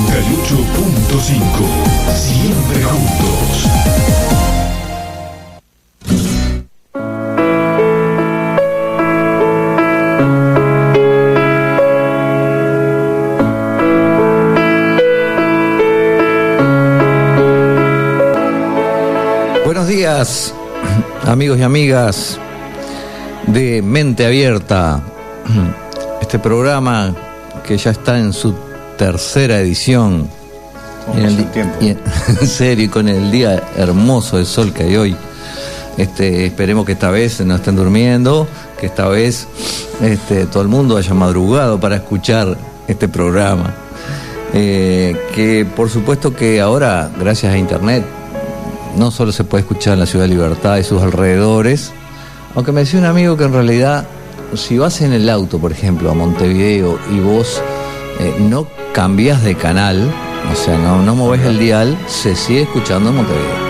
98.5. Siempre juntos. Buenos días, amigos y amigas de Mente Abierta, este programa que ya está en su tercera edición. En serio, y con el día hermoso de sol que hay hoy. Esperemos que esta vez no estén durmiendo, que esta vez todo el mundo haya madrugado para escuchar este programa. Que por supuesto que ahora, gracias a internet, no solo se puede escuchar en la Ciudad de Libertad y sus alrededores, aunque me decía un amigo que en realidad, si vas en el auto, por ejemplo, a Montevideo y vos no cambiás de canal, o sea, no movés el dial, se sigue escuchando en Montevideo.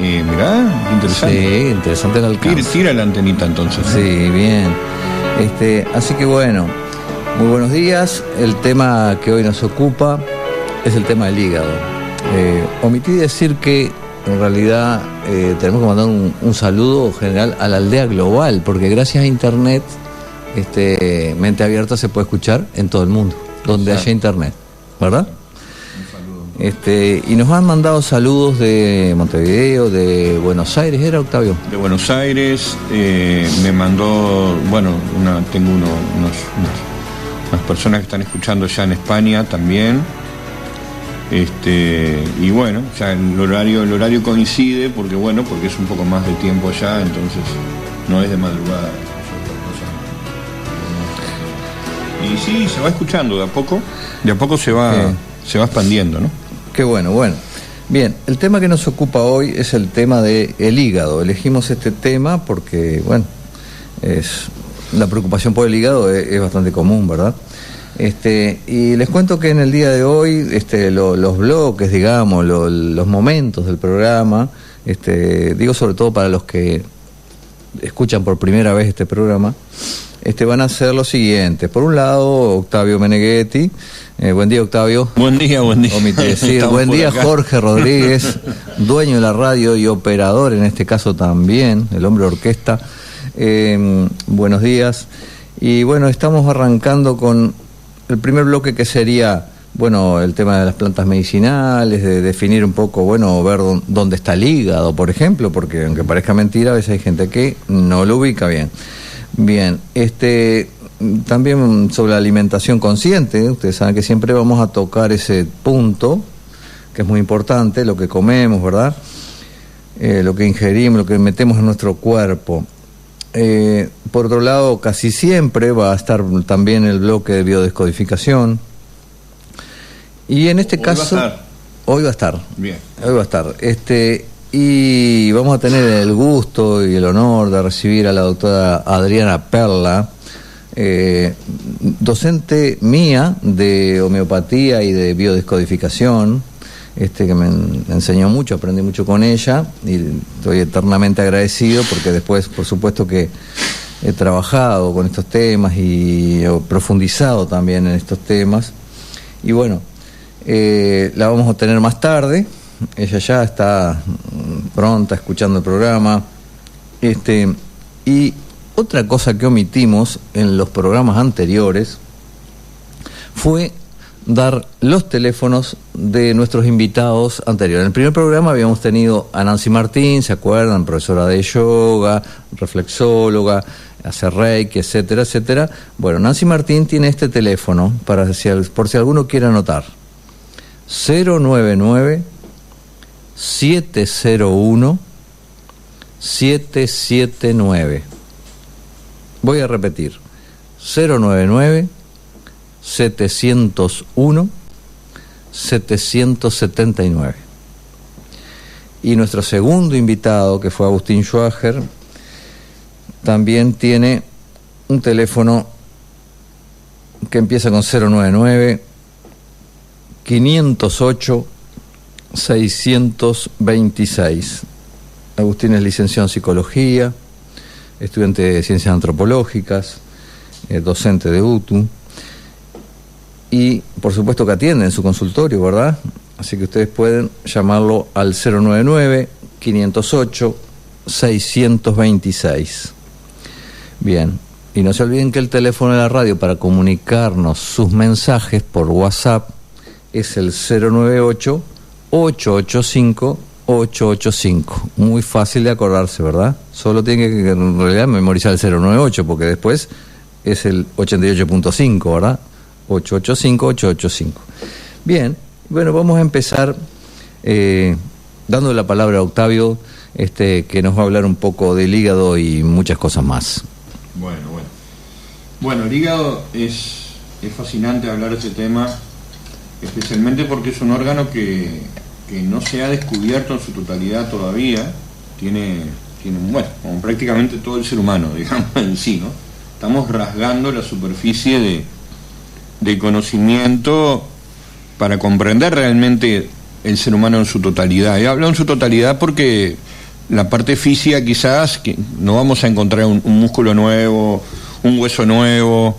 Mirá, interesante. Sí, interesante el alcance. Tira la antenita entonces. Sí, bien. Así que bueno, muy buenos días. El tema que hoy nos ocupa es el tema del hígado. Omití decir que en realidad tenemos que mandar un saludo general a la aldea global, porque gracias a internet Mente Abierta se puede escuchar en todo el mundo, donde haya internet, ¿verdad? Un saludo. Y nos han mandado saludos de Montevideo, de Buenos Aires, ¿era, Octavio? De Buenos Aires, me mandó, tengo unas personas que están escuchando ya en España también. Y bueno, ya el horario coincide porque es un poco más de tiempo allá, entonces no es de madrugada. Y sí, se va escuchando de a poco se va expandiendo, ¿no? Qué bueno. Bien, el tema que nos ocupa hoy es el tema del hígado. Elegimos este tema porque, la preocupación por el hígado es bastante común, ¿verdad? Y les cuento que en el día de hoy los bloques, digamos, los momentos del programa, digo sobre todo para los que escuchan por primera vez este programa, van a ser los siguientes. Por un lado, Octavio Meneghetti. Buen día, Octavio. Buen día. Omití decir. Buen día, Jorge Rodríguez, dueño de la radio y operador en este caso también, el hombre orquesta. Buenos días. Y bueno, estamos arrancando con el primer bloque, que sería, el tema de las plantas medicinales, de definir un poco, ver dónde está el hígado, por ejemplo, porque aunque parezca mentira, a veces hay gente que no lo ubica bien. Bien, también sobre la alimentación consciente, ustedes saben que siempre vamos a tocar ese punto, que es muy importante, lo que comemos, ¿verdad? Lo que ingerimos, lo que metemos en nuestro cuerpo. Por otro lado, casi siempre va a estar también el bloque de biodescodificación. Y en este caso, hoy va a estar. Bien. Hoy va a estar. Y vamos a tener el gusto y el honor de recibir a la doctora Adriana Perla, docente mía de homeopatía y de biodescodificación, que me enseñó mucho, aprendí mucho con ella y estoy eternamente agradecido, porque después, por supuesto, que he trabajado con estos temas y he profundizado también en estos temas. Y la vamos a tener más tarde. Ella ya está pronta, escuchando el programa. Y otra cosa que omitimos en los programas anteriores fue dar los teléfonos de nuestros invitados anteriores. En el primer programa habíamos tenido a Nancy Martín, ¿se acuerdan? Profesora de yoga, reflexóloga, hace reiki, etcétera, etcétera. Bueno, Nancy Martín tiene este teléfono, por si alguno quiere anotar. 099-701-779. Voy a repetir. 099-701-779. Y nuestro segundo invitado, que fue Agustín Schwager, también tiene un teléfono que empieza con 099-508-626. Agustín es licenciado en Psicología, estudiante de Ciencias Antropológicas, docente de UTU. y por supuesto que atiende en su consultorio, ¿verdad? Así que ustedes pueden llamarlo al 099-508-626. Bien, y no se olviden que el teléfono de la radio para comunicarnos sus mensajes por WhatsApp es el 098-885-885. Muy fácil de acordarse, ¿verdad? Solo tiene que en realidad memorizar el 098, porque después es el 88.5, ¿verdad? 885-885. Bien, bueno, vamos a empezar dando la palabra a Octavio, que nos va a hablar un poco del hígado y muchas cosas más. Bueno, el hígado es fascinante hablar de este tema, especialmente porque es un órgano que no se ha descubierto en su totalidad todavía. Tiene bueno, como prácticamente todo el ser humano, digamos, en sí, ¿no? Estamos rasgando la superficie de conocimiento para comprender realmente el ser humano en su totalidad. He hablado en su totalidad porque la parte física quizás que no vamos a encontrar un músculo nuevo, un hueso nuevo,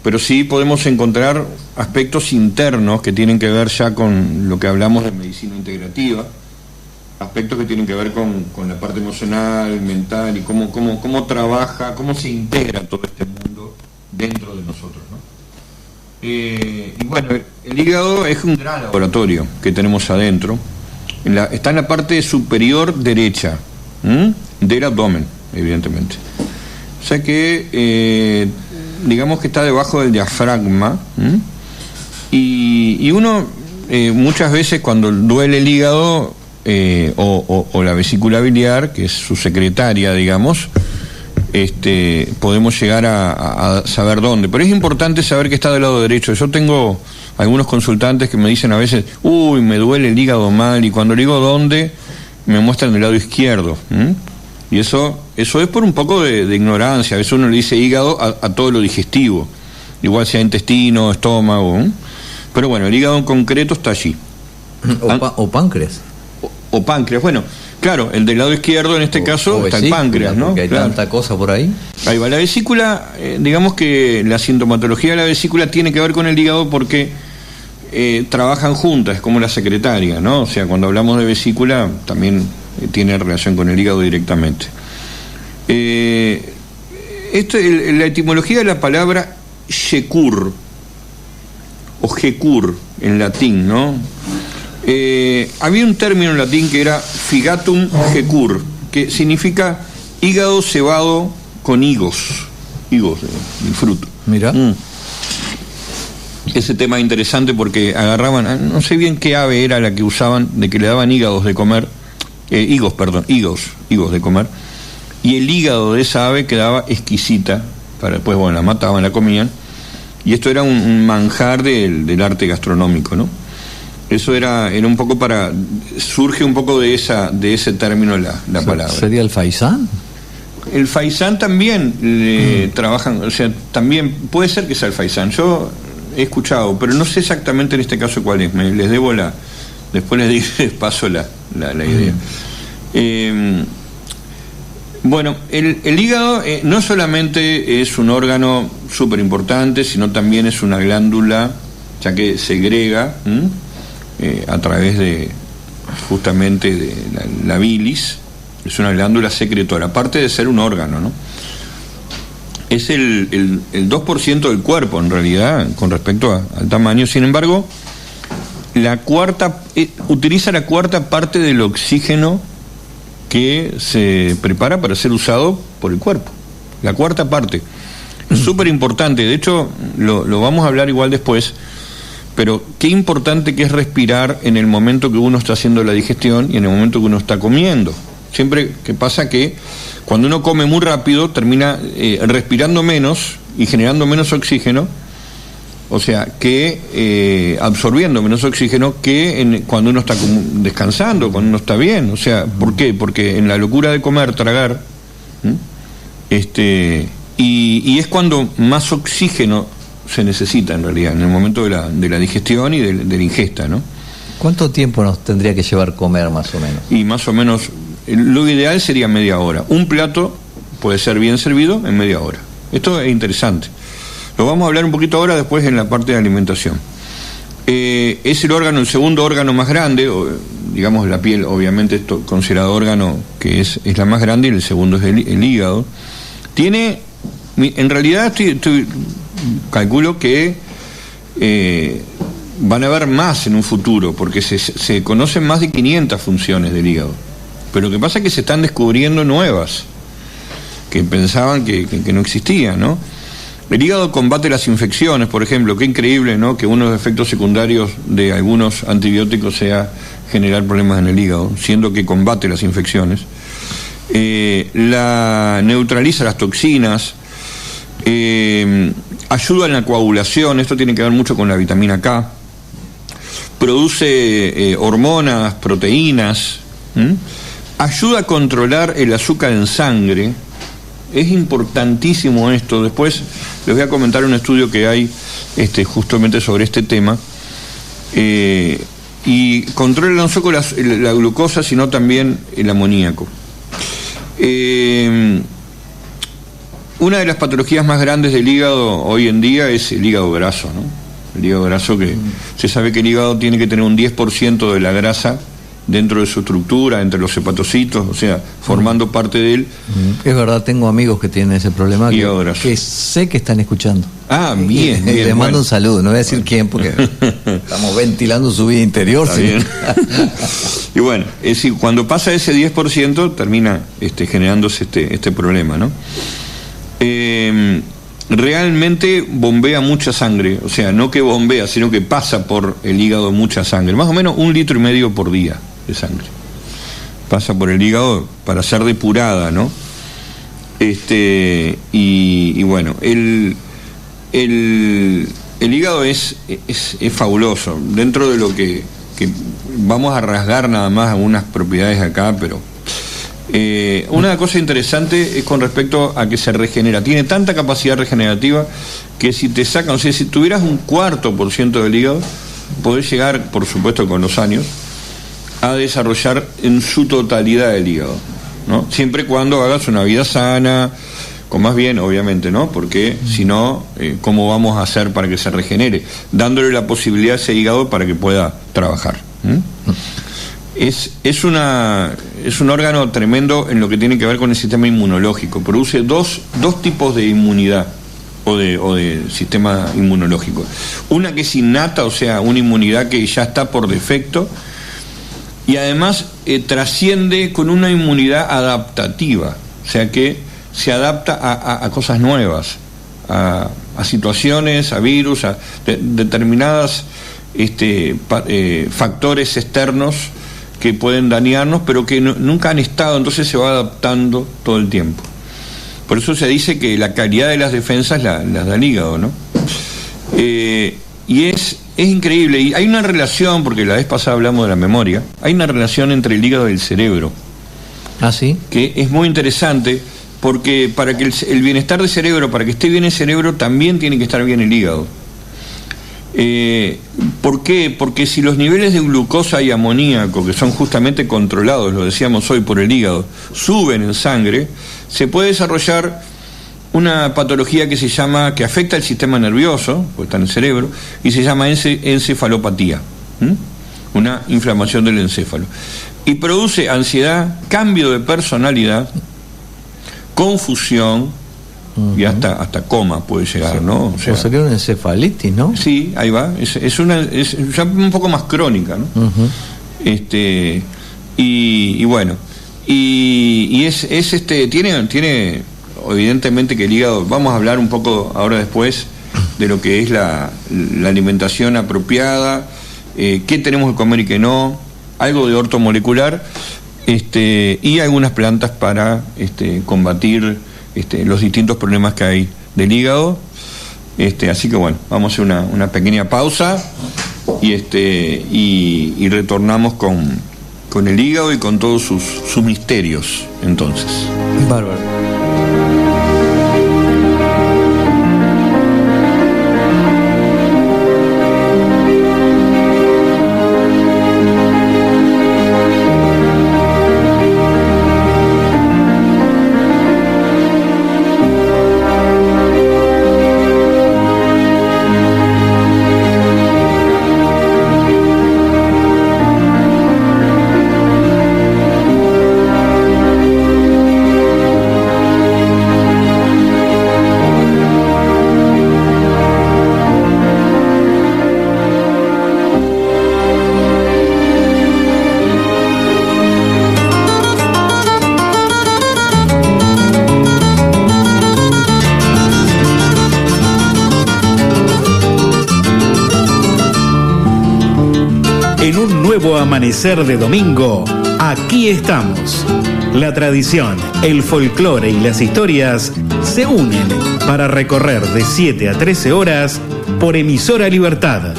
pero sí podemos encontrar aspectos internos que tienen que ver ya con lo que hablamos de medicina integrativa, aspectos que tienen que ver con la parte emocional, mental y cómo trabaja, cómo se integra todo este mundo dentro de nosotros, ¿no? Y bueno, el hígado es un gran laboratorio que tenemos adentro. Está en la parte superior derecha del abdomen, evidentemente. O sea que digamos que está debajo del diafragma, y uno muchas veces cuando duele el hígado o la vesícula biliar, que es su secretaria, digamos, podemos llegar a saber dónde, pero es importante saber que está del lado derecho. Yo tengo algunos consultantes que me dicen a veces, uy, me duele el hígado mal, y cuando le digo dónde, me muestran el lado izquierdo. Y eso es por un poco de ignorancia. A veces uno le dice hígado a todo lo digestivo, igual sea intestino, estómago, pero bueno, el hígado en concreto está allí. O páncreas. O páncreas, bueno, claro, el del lado izquierdo en este caso está el páncreas, ¿no? Porque hay claro. tanta cosa por ahí. Ahí va, la vesícula, digamos que la sintomatología de la vesícula tiene que ver con el hígado porque trabajan juntas, es como la secretaria, ¿no? O sea, cuando hablamos de vesícula también tiene relación con el hígado directamente. La etimología de la palabra Jecur o Jecur en latín, ¿no? Había un término en latín que era figatum jecur, que significa hígado cebado con higos, el fruto. Mira. Ese tema es interesante porque agarraban, no sé bien qué ave era la que usaban, de que le daban higos de comer, higos de comer, y el hígado de esa ave quedaba exquisita, para después, bueno, la mataban, la comían, y esto era un manjar del arte gastronómico, ¿no? Eso era un poco surge un poco de ese término la palabra. ¿Sería el faisán? El faisán también trabajan, o sea, también puede ser que sea el faisán. Yo he escuchado, pero no sé exactamente en este caso cuál es. Les debo después les paso la idea. Bueno, el hígado no solamente es un órgano súper importante, sino también es una glándula, ya que segrega a través de justamente de la bilis. Es una glándula secretora, aparte de ser un órgano, ¿no? Es el 2% del cuerpo, en realidad, con respecto al tamaño. Sin embargo, utiliza la cuarta parte del oxígeno que se prepara para ser usado por el cuerpo. La cuarta parte. Es súper importante. De hecho, lo vamos a hablar igual después. Pero qué importante que es respirar en el momento que uno está haciendo la digestión y en el momento que uno está comiendo. Siempre que pasa que cuando uno come muy rápido termina respirando menos y generando menos oxígeno, o sea, que absorbiendo menos oxígeno que cuando uno está descansando, cuando uno está bien. O sea, ¿por qué? Porque en la locura de comer, tragar, y es cuando más oxígeno se necesita en realidad, en el momento de la digestión y de la ingesta, ¿no? ¿Cuánto tiempo nos tendría que llevar comer más o menos? Y más o menos, lo ideal sería media hora. Un plato puede ser bien servido en media hora. Esto es interesante. Lo vamos a hablar un poquito ahora, después en la parte de alimentación. Es el segundo órgano más grande, digamos la piel, obviamente esto considerado órgano que es la más grande, y el segundo es el hígado. En realidad calculo que van a haber más en un futuro, porque se conocen más de 500 funciones del hígado. Pero lo que pasa es que se están descubriendo nuevas, que pensaban que no existían, ¿no? El hígado combate las infecciones, por ejemplo. Qué increíble, ¿no?, que uno de los efectos secundarios de algunos antibióticos sea generar problemas en el hígado, siendo que combate las infecciones. Neutraliza las toxinas, ayuda en la coagulación, esto tiene que ver mucho con la vitamina K, produce hormonas, proteínas, ayuda a controlar el azúcar en sangre. Es importantísimo esto. Después les voy a comentar un estudio que hay justamente sobre este tema. Y controla no solo la glucosa, sino también el amoníaco. Una de las patologías más grandes del hígado hoy en día es el hígado graso, ¿no? El hígado graso, que se sabe que el hígado tiene que tener un 10% de la grasa dentro de su estructura, entre los hepatocitos, o sea, formando parte de él. Es verdad, tengo amigos que tienen ese problema, que sé que están escuchando. Ah, bien, bien. Les mando un saludo, no voy a decir quién, porque estamos ventilando su vida interior. Está bien. Y bueno, es decir, cuando pasa ese 10%, termina generándose este problema, ¿no? Realmente bombea mucha sangre, o sea, no que bombea, sino que pasa por el hígado mucha sangre, más o menos 1,5 litros por día de sangre pasa por el hígado para ser depurada, ¿no? Y bueno, el hígado es fabuloso. Dentro de lo que vamos a rasgar nada más algunas propiedades acá, pero una cosa interesante es con respecto a que se regenera. Tiene tanta capacidad regenerativa que si te sacan, o sea, si tuvieras 1/4% del hígado, podés llegar, por supuesto con los años, a desarrollar en su totalidad el hígado, ¿no? Siempre y cuando hagas una vida sana, con más bien, obviamente, ¿no? Porque si no, ¿cómo vamos a hacer para que se regenere? Dándole la posibilidad a ese hígado para que pueda trabajar. Es un órgano tremendo en lo que tiene que ver con el sistema inmunológico. Produce dos tipos de inmunidad o de sistema inmunológico. Una que es innata, o sea, una inmunidad que ya está por defecto, y además trasciende con una inmunidad adaptativa, o sea que se adapta a cosas nuevas, a situaciones, a virus, a determinadas factores externos que pueden dañarnos, pero que nunca han estado, entonces se va adaptando todo el tiempo. Por eso se dice que la calidad de las defensas las da el hígado, ¿no? Y es increíble, y hay una relación, porque la vez pasada hablamos de la memoria, hay una relación entre el hígado y el cerebro. ¿Ah, sí? Que es muy interesante, porque para que el bienestar del cerebro, para que esté bien el cerebro, también tiene que estar bien el hígado. ¿Por qué? Porque si los niveles de glucosa y amoníaco, que son justamente controlados, lo decíamos hoy, por el hígado, suben en sangre, se puede desarrollar una patología que afecta el sistema nervioso, porque está en el cerebro, y se llama encefalopatía, una inflamación del encéfalo, y produce ansiedad, cambio de personalidad, confusión, y hasta coma puede llegar, ¿no? O sea, sería una encefalitis, ¿no? Sí, ahí va, es ya un poco más crónica, ¿no? Y bueno, y tiene evidentemente que el hígado, vamos a hablar un poco ahora después de lo que es la alimentación apropiada, qué tenemos que comer y qué no, algo de ortomolecular, y algunas plantas para combatir los distintos problemas que hay del hígado. Así que bueno, vamos a hacer una pequeña pausa y retornamos con el hígado y con todos sus misterios, entonces. Bárbaro. En un nuevo amanecer de domingo, aquí estamos. La tradición, el folclore y las historias se unen para recorrer de 7 a 13 horas por Emisora Libertad.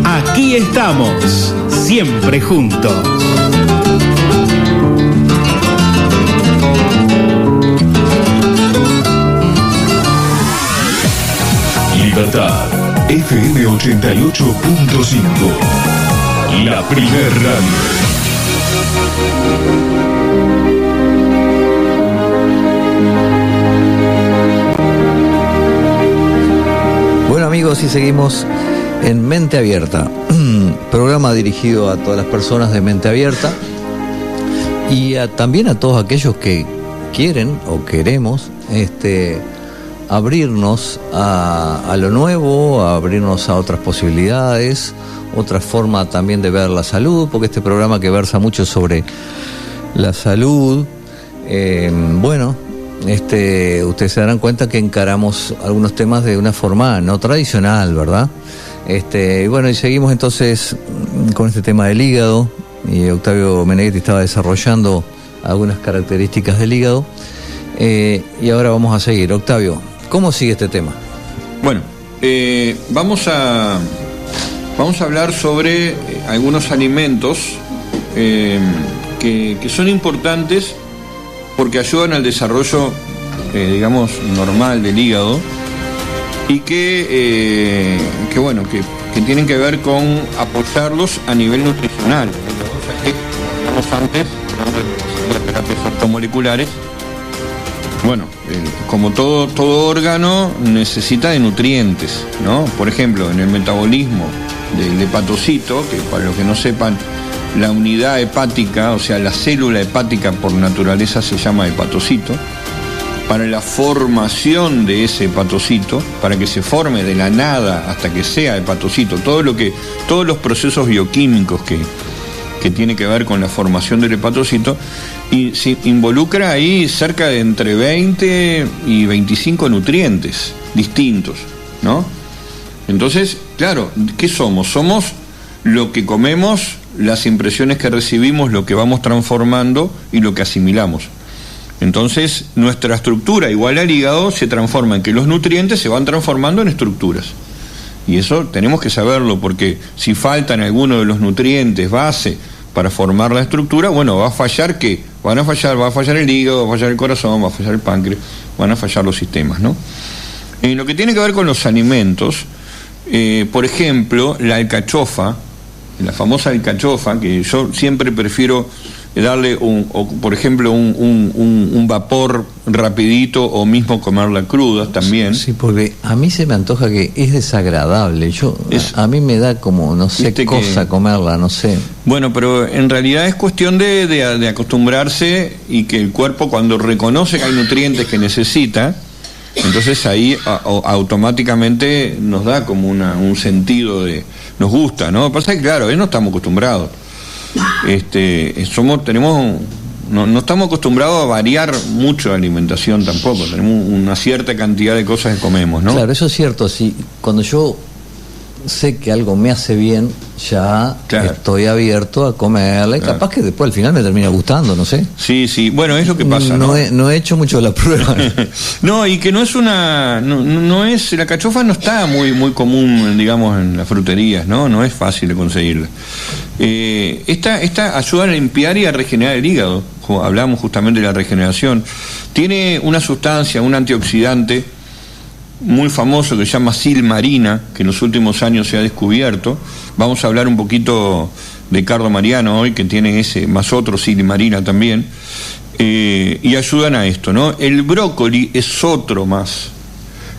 Aquí estamos, siempre juntos. Libertad, FM 88.5, la primer radio. Bueno amigos, y seguimos en Mente Abierta, programa dirigido a todas las personas de Mente Abierta y también a todos aquellos que quieren o queremos abrirnos a lo nuevo, a abrirnos a otras posibilidades, otra forma también de ver la salud, porque este programa que versa mucho sobre la salud, ustedes se darán cuenta que encaramos algunos temas de una forma no tradicional, ¿verdad? Y seguimos entonces con este tema del hígado, y Octavio Meneghetti estaba desarrollando algunas características del hígado, y ahora vamos a seguir. Octavio, ¿cómo sigue este tema? Bueno, vamos a hablar sobre algunos alimentos que son importantes porque ayudan al desarrollo, normal del hígado y que tienen que ver con apoyarlos a nivel nutricional. Estamos antes hablando de terapias ortomoleculares. Bueno, como todo órgano necesita de nutrientes, ¿no? Por ejemplo, en el metabolismo del hepatocito, que para los que no sepan, la unidad hepática, o sea, la célula hepática por naturaleza se llama hepatocito. Para la formación de ese hepatocito, para que se forme de la nada hasta que sea hepatocito, todos los procesos bioquímicos que tiene que ver con la formación del hepatocito, y se involucra ahí cerca de entre 20 y 25 nutrientes distintos, ¿no? Entonces, claro, ¿qué somos? Somos lo que comemos, las impresiones que recibimos, lo que vamos transformando y lo que asimilamos. Entonces, nuestra estructura, igual al hígado, se transforma en que los nutrientes se van transformando en estructuras. Y eso tenemos que saberlo, porque si faltan algunos de los nutrientes base para formar la estructura, bueno, va a fallar ¿qué? Va a fallar el hígado, va a fallar el corazón, va a fallar el páncreas, van a fallar los sistemas, ¿no? En lo que tiene que ver con los alimentos, por ejemplo, la alcachofa, la famosa alcachofa, que yo siempre prefiero darle por ejemplo un vapor rapidito o mismo comerla cruda también. Sí, porque a mí se me antoja que es desagradable. A mí me da como, no sé, cosa comerla, no sé. Bueno, pero en realidad es cuestión de acostumbrarse, y que el cuerpo, cuando reconoce que hay nutrientes que necesita, entonces ahí automáticamente nos da como un sentido de, nos gusta, ¿no? Lo que pasa es que, claro, no estamos acostumbrados. No estamos acostumbrados a variar mucho la alimentación tampoco. Tenemos una cierta cantidad de cosas que comemos, ¿no? Claro, eso es cierto. Sí, cuando yo sé que algo me hace bien, ya estoy abierto a comerla, y capaz que después al final me termina gustando, no sé. Sí, bueno, es lo que pasa, ¿no? No he hecho mucho la prueba. No, y que no es la cachofa no está muy común, digamos, en las fruterías, ¿no? No es fácil de conseguirla. Esta ayuda a limpiar y a regenerar el hígado. Hablamos justamente de la regeneración. Tiene una sustancia, un antioxidante muy famoso que se llama silmarina, que en los últimos años se ha descubierto. Vamos a hablar un poquito de Carlo Mariano hoy, que tiene ese más otro silmarina también, y ayudan a esto, ¿no? El brócoli es otro más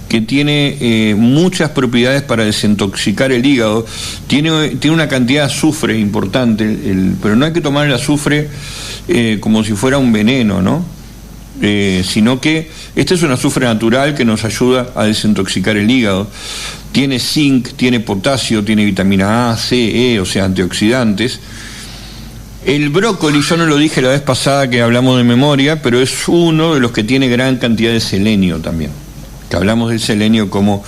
que tiene muchas propiedades para desintoxicar el hígado. Tiene una cantidad de azufre importante, pero no hay que tomar el azufre como si fuera un veneno, ¿no? Sino que este es un azufre natural que nos ayuda a desintoxicar el hígado. Tiene zinc, tiene potasio, tiene vitamina A, C, E, o sea, antioxidantes. El brócoli, yo no lo dije la vez pasada que hablamos de memoria, pero es uno de los que tiene gran cantidad de selenio también. Que hablamos del selenio como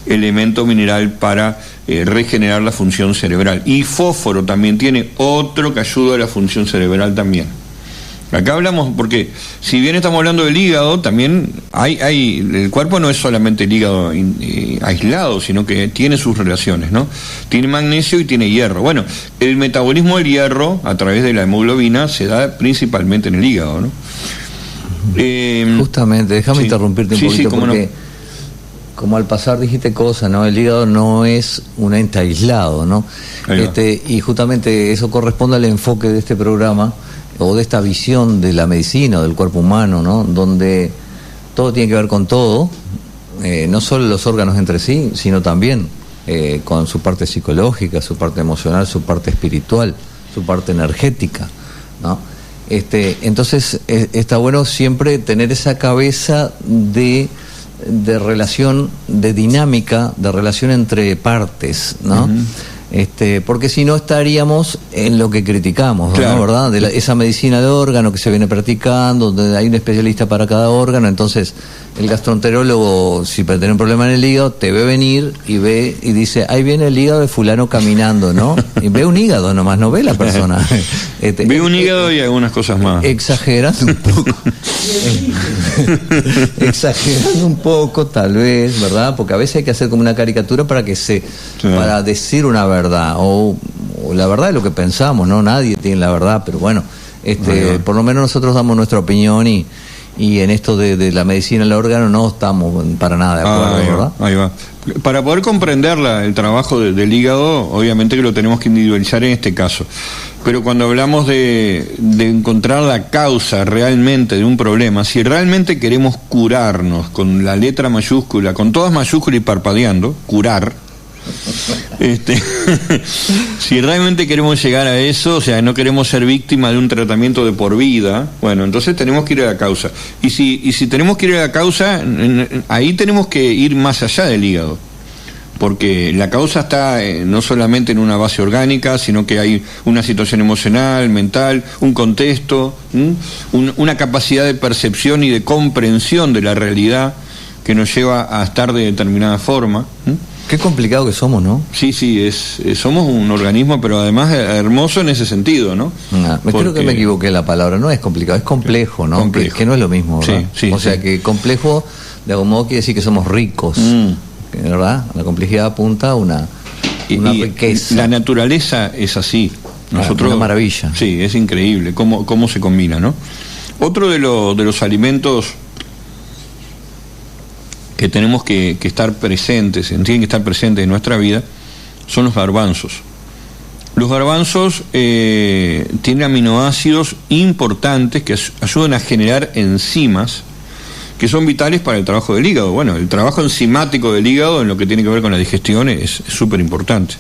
elemento mineral para regenerar la función cerebral. Y fósforo también tiene otro que ayuda a la función cerebral también. Acá hablamos, porque si bien estamos hablando del hígado, también el cuerpo no es solamente el hígado aislado, sino que tiene sus relaciones, ¿no? Tiene magnesio y tiene hierro. Bueno, el metabolismo del hierro a través de la hemoglobina se da principalmente en el hígado, ¿no? Justamente, déjame interrumpirte un poquito, porque como al pasar dijiste cosas, ¿no? El hígado no es un ente aislado, ¿no? Y justamente eso corresponde al enfoque de este programa, o de esta visión de la medicina, del cuerpo humano, ¿no? Donde todo tiene que ver con todo, no solo los órganos entre sí, sino también con su parte psicológica, su parte emocional, su parte espiritual, su parte energética, ¿no? Entonces está bueno siempre tener esa cabeza de relación, de dinámica, de relación entre partes, ¿no? Porque si no estaríamos en lo que criticamos, claro, ¿no? ¿Verdad? Esa medicina de órgano que se viene practicando, donde hay un especialista para cada órgano. Entonces el gastroenterólogo, si tiene un problema en el hígado, te ve venir y ve y dice, ahí viene el hígado de fulano caminando, ¿no? Y ve un hígado nomás, no ve la persona. Ve un hígado y algunas cosas más. Exagerando un poco. Exagerando un poco, tal vez, ¿verdad? Porque a veces hay que hacer como una caricatura para para decir una verdad, o la verdad es lo que pensamos, ¿no? Nadie tiene la verdad, pero bueno, por lo menos nosotros damos nuestra opinión y en esto de la medicina del órgano no estamos para nada de acuerdo, ¿verdad? Ahí va. Para poder comprender el trabajo del hígado, obviamente que lo tenemos que individualizar en este caso. Pero cuando hablamos de encontrar la causa realmente de un problema, si realmente queremos curarnos con la letra mayúscula, con todas mayúsculas y parpadeando, curar, si realmente queremos llegar a eso, o sea, no queremos ser víctima de un tratamiento de por vida, bueno, entonces tenemos que ir a la causa. Y si tenemos que ir a la causa, ahí tenemos que ir más allá del hígado, porque la causa está no solamente en una base orgánica, sino que hay una situación emocional, mental, un contexto, una capacidad de percepción y de comprensión de la realidad que nos lleva a estar de determinada forma. Qué complicado que somos, ¿no? Sí, somos un organismo, pero además hermoso en ese sentido, ¿no? Creo que me equivoqué la palabra, no es complicado, es complejo, ¿no? Complejo. Que no es lo mismo, ¿verdad? O sea, que complejo, de algún modo quiere decir que somos ricos, ¿verdad? La complejidad apunta a una riqueza. La naturaleza es así. Nosotros, una maravilla. Sí, es increíble cómo se combina, ¿no? Otro de los alimentos que tenemos que estar presentes, tienen que estar presentes en nuestra vida, son los garbanzos. Los garbanzos tienen aminoácidos importantes que ayudan a generar enzimas que son vitales para el trabajo del hígado. Bueno, el trabajo enzimático del hígado en lo que tiene que ver con la digestión es súper importante.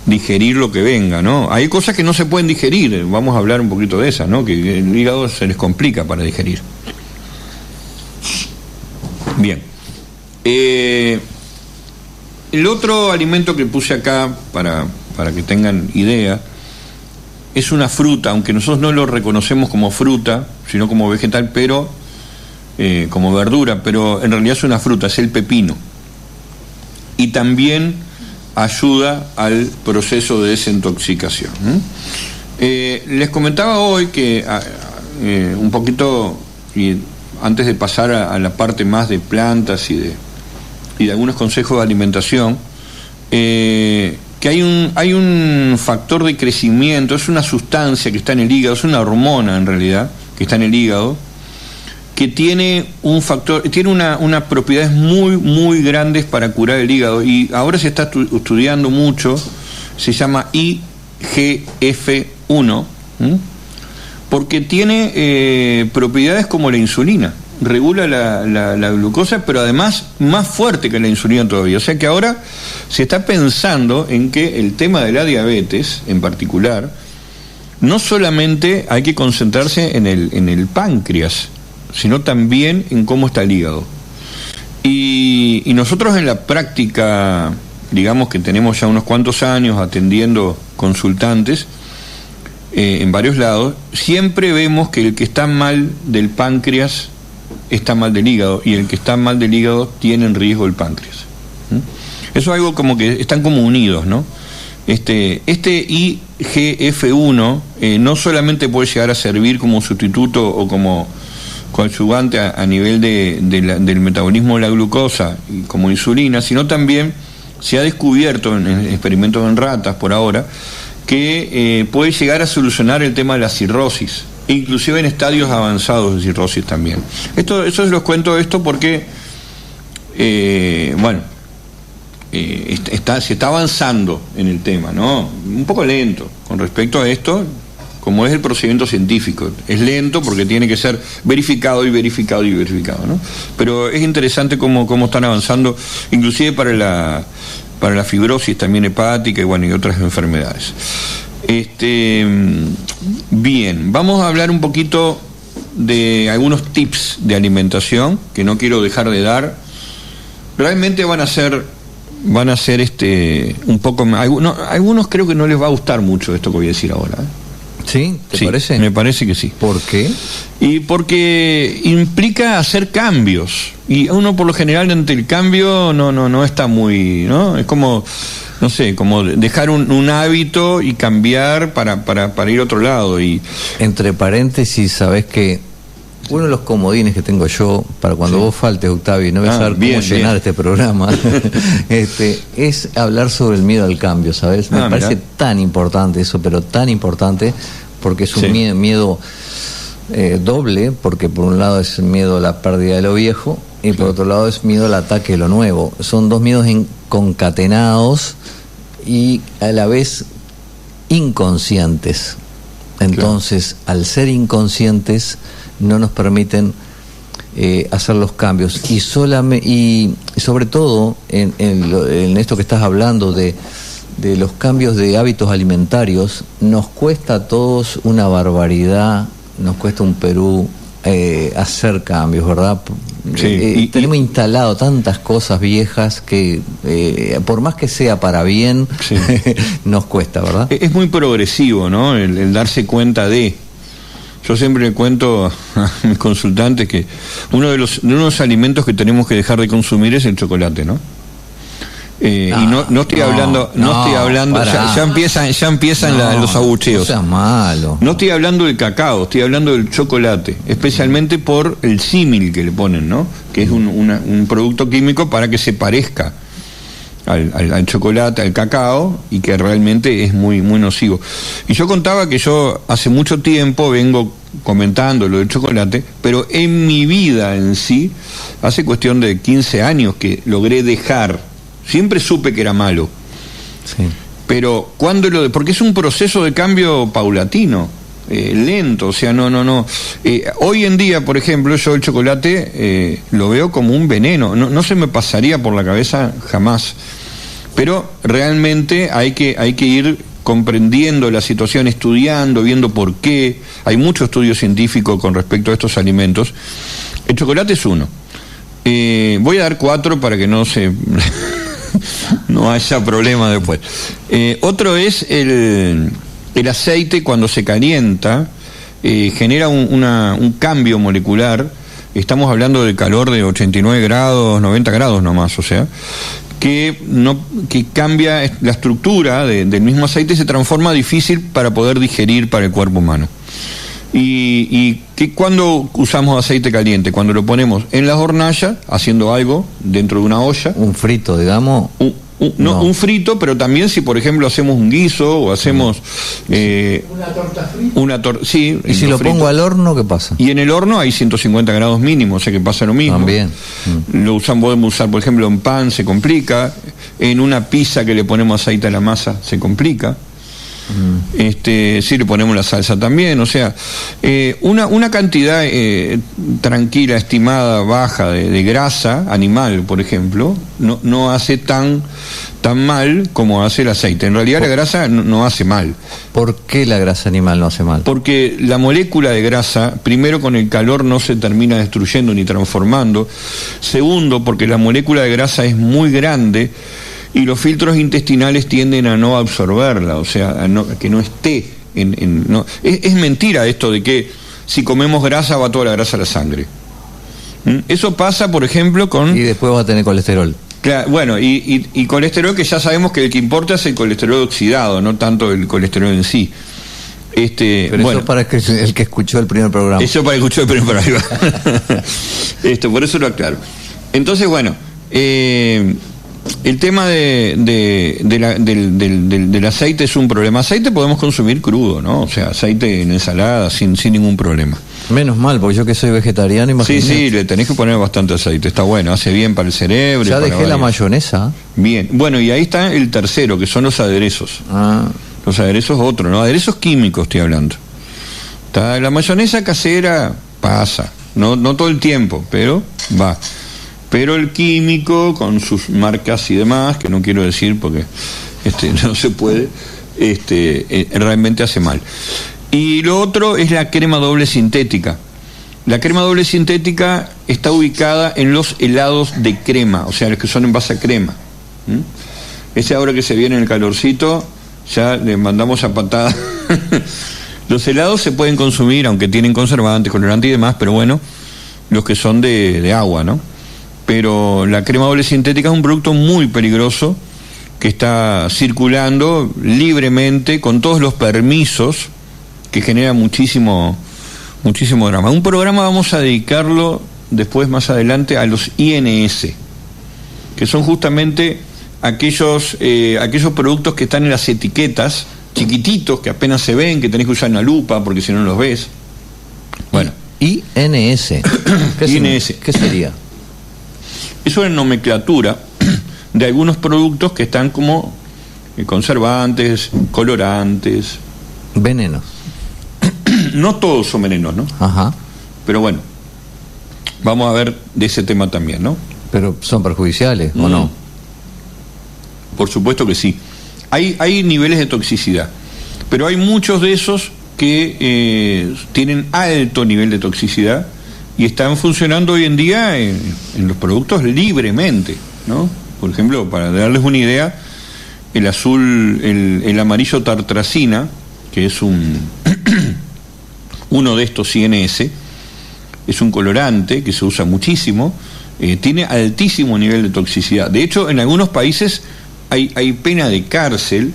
Digerir lo que venga, ¿no? Hay cosas que no se pueden digerir, vamos a hablar un poquito de esas, ¿no? Que el hígado se les complica para digerir. Bien. El otro alimento que puse acá para que tengan idea es una fruta, aunque nosotros no lo reconocemos como fruta, sino como vegetal, pero como verdura, pero en realidad es una fruta, es el pepino. Y también ayuda al proceso de desintoxicación. Les comentaba hoy que un poquito, y antes de pasar a la parte más de plantas y de algunos consejos de alimentación, que hay un factor de crecimiento, es una sustancia que está en el hígado, es una hormona en realidad, que está en el hígado, que tiene unas propiedades muy, muy grandes para curar el hígado, y ahora se está estudiando mucho, se llama IGF-1, porque tiene propiedades como la insulina. Regula la glucosa, pero además más fuerte que la insulina todavía. O sea que ahora se está pensando en que el tema de la diabetes, en particular, no solamente hay que concentrarse en el páncreas, sino también en cómo está el hígado. Y nosotros en la práctica, digamos que tenemos ya unos cuantos años atendiendo consultantes, en varios lados, siempre vemos que el que está mal del páncreas está mal del hígado, y el que está mal del hígado tiene en riesgo el páncreas. Eso es algo como que están como unidos, ¿no? Este IGF-1 no solamente puede llegar a servir como sustituto o como coadyuvante a nivel del metabolismo de la glucosa y como insulina, sino también se ha descubierto en experimentos en ratas por ahora que puede llegar a solucionar el tema de la cirrosis, inclusive en estadios avanzados de cirrosis también. Eso se los cuento esto porque se está avanzando en el tema, ¿no? Un poco lento con respecto a esto, como es el procedimiento científico. Es lento porque tiene que ser verificado, ¿no? Pero es interesante cómo están avanzando, inclusive para la fibrosis también hepática y otras enfermedades. Bien, vamos a hablar un poquito de algunos tips de alimentación que no quiero dejar de dar. Realmente van a ser un poco, algunos creo que no les va a gustar mucho esto que voy a decir ahora. ¿Sí? ¿Te parece? Me parece que sí. ¿Por qué? Y porque implica hacer cambios. Y uno por lo general ante el cambio no está muy, ¿no? Es como, no sé, como dejar un hábito y cambiar para ir a otro lado. Y entre paréntesis, sabés que uno de los comodines que tengo yo para cuando vos faltes, Octavio, y no voy a saber cómo llenar este programa, es hablar sobre el miedo al cambio, ¿sabes? Me parece tan importante eso, pero tan importante, porque es un miedo doble, porque por un lado es miedo a la pérdida de lo viejo y por otro lado es miedo al ataque de lo nuevo. Son dos miedos concatenados y a la vez inconscientes. Entonces, al ser inconscientes, no nos permiten hacer los cambios. Y sobre todo, en esto que estás hablando de los cambios de hábitos alimentarios, nos cuesta a todos una barbaridad, nos cuesta un Perú hacer cambios, ¿verdad? Tenemos instalado tantas cosas viejas que por más que sea para bien, nos cuesta, ¿verdad? Es muy progresivo, ¿no? El darse cuenta de... Yo siempre le cuento a mis consultantes que uno de los alimentos que tenemos que dejar de consumir es el chocolate, ¿no? Y no estoy hablando, ya empiezan los abucheos. No seas malo. No estoy hablando del cacao, estoy hablando del chocolate, especialmente por el símil que le ponen, ¿no? Que es un producto químico para que se parezca al chocolate, al cacao, y que realmente es muy, muy nocivo. Y yo contaba que yo hace mucho tiempo vengo comentando lo del chocolate, pero en mi vida en sí, hace cuestión de 15 años que logré dejar. Siempre supe que era malo. Sí. Pero porque es un proceso de cambio paulatino, lento, o sea, no. Hoy en día, por ejemplo, yo el chocolate lo veo como un veneno, no se me pasaría por la cabeza jamás. Pero realmente hay que ir comprendiendo la situación, estudiando, viendo por qué. Hay mucho estudio científico con respecto a estos alimentos. El chocolate es uno. Voy a dar 4 para que no haya problema después. Otro es el aceite. Cuando se calienta genera un cambio molecular. Estamos hablando de calor de 89 grados, 90 grados nomás, o sea, que cambia la estructura del mismo aceite y se transforma difícil para poder digerir para el cuerpo humano. Y que cuando usamos aceite caliente, cuando lo ponemos en las hornallas, haciendo algo dentro de una olla. Un frito, digamos. Un frito, pero también si por ejemplo hacemos un guiso o hacemos una torta frita. Sí. ¿Y si lo pongo al horno, qué pasa? Y en el horno hay 150 grados mínimo, o sea que pasa lo mismo. También. Podemos usar, por ejemplo, en pan se complica, en una pizza que le ponemos aceite a la masa se complica. Si le ponemos la salsa también, o sea, una cantidad tranquila, estimada, baja de grasa animal, por ejemplo, no hace tan mal como hace el aceite. En realidad la grasa no hace mal. ¿Por qué la grasa animal no hace mal? Porque la molécula de grasa, primero, con el calor no se termina destruyendo ni transformando. Segundo, porque la molécula de grasa es muy grande y los filtros intestinales tienden a no absorberla, o sea, que no esté no, es mentira esto de que si comemos grasa va toda la grasa a la sangre. Eso pasa, por ejemplo, con... Y después va a tener colesterol. Claro, bueno, y colesterol, que ya sabemos que el que importa es el colesterol oxidado, no tanto el colesterol en sí. Pero bueno, eso para el que escuchó el primer programa. Eso para el que escuchó el primer programa. Por eso lo aclaro. Entonces, bueno, el tema del aceite es un problema. Aceite podemos consumir crudo, ¿no? O sea, aceite en ensalada sin ningún problema. Menos mal, porque yo que soy vegetariano, imagínate. Sí, le tenés que poner bastante aceite, está bueno, hace bien para el cerebro. Ya dejé la mayonesa. Bien, bueno, y ahí está el tercero, que son los aderezos. Los aderezos otro, ¿no? Aderezos químicos estoy hablando. La mayonesa casera pasa, no todo el tiempo, pero va. Pero el químico, con sus marcas y demás, que no quiero decir porque no se puede, realmente hace mal. Y lo otro es la crema doble sintética. La crema doble sintética está ubicada en los helados de crema, o sea, los que son en base a crema. Ahora que se viene el calorcito, ya le mandamos a patada. Los helados se pueden consumir, aunque tienen conservantes, colorantes y demás, pero bueno, los que son de agua, ¿no? Pero la crema doble sintética es un producto muy peligroso que está circulando libremente con todos los permisos, que genera muchísimo drama. Un programa vamos a dedicarlo después, más adelante, a los INS, que son justamente aquellos productos que están en las etiquetas, chiquititos, que apenas se ven, que tenés que usar una lupa porque si no los ves. Bueno. INS. INS. ¿Qué sería? Es una nomenclatura de algunos productos que están como conservantes, colorantes. Venenos. No todos son venenos, ¿no? Ajá. Pero bueno, vamos a ver de ese tema también, ¿no? Pero son perjudiciales, ¿o no? Por supuesto que sí. Hay niveles de toxicidad, pero hay muchos de esos que tienen alto nivel de toxicidad y están funcionando hoy en día en los productos libremente, ¿no? Por ejemplo, para darles una idea, el amarillo tartracina, que es uno de estos INS, es un colorante que se usa muchísimo, tiene altísimo nivel de toxicidad. De hecho, en algunos países hay pena de cárcel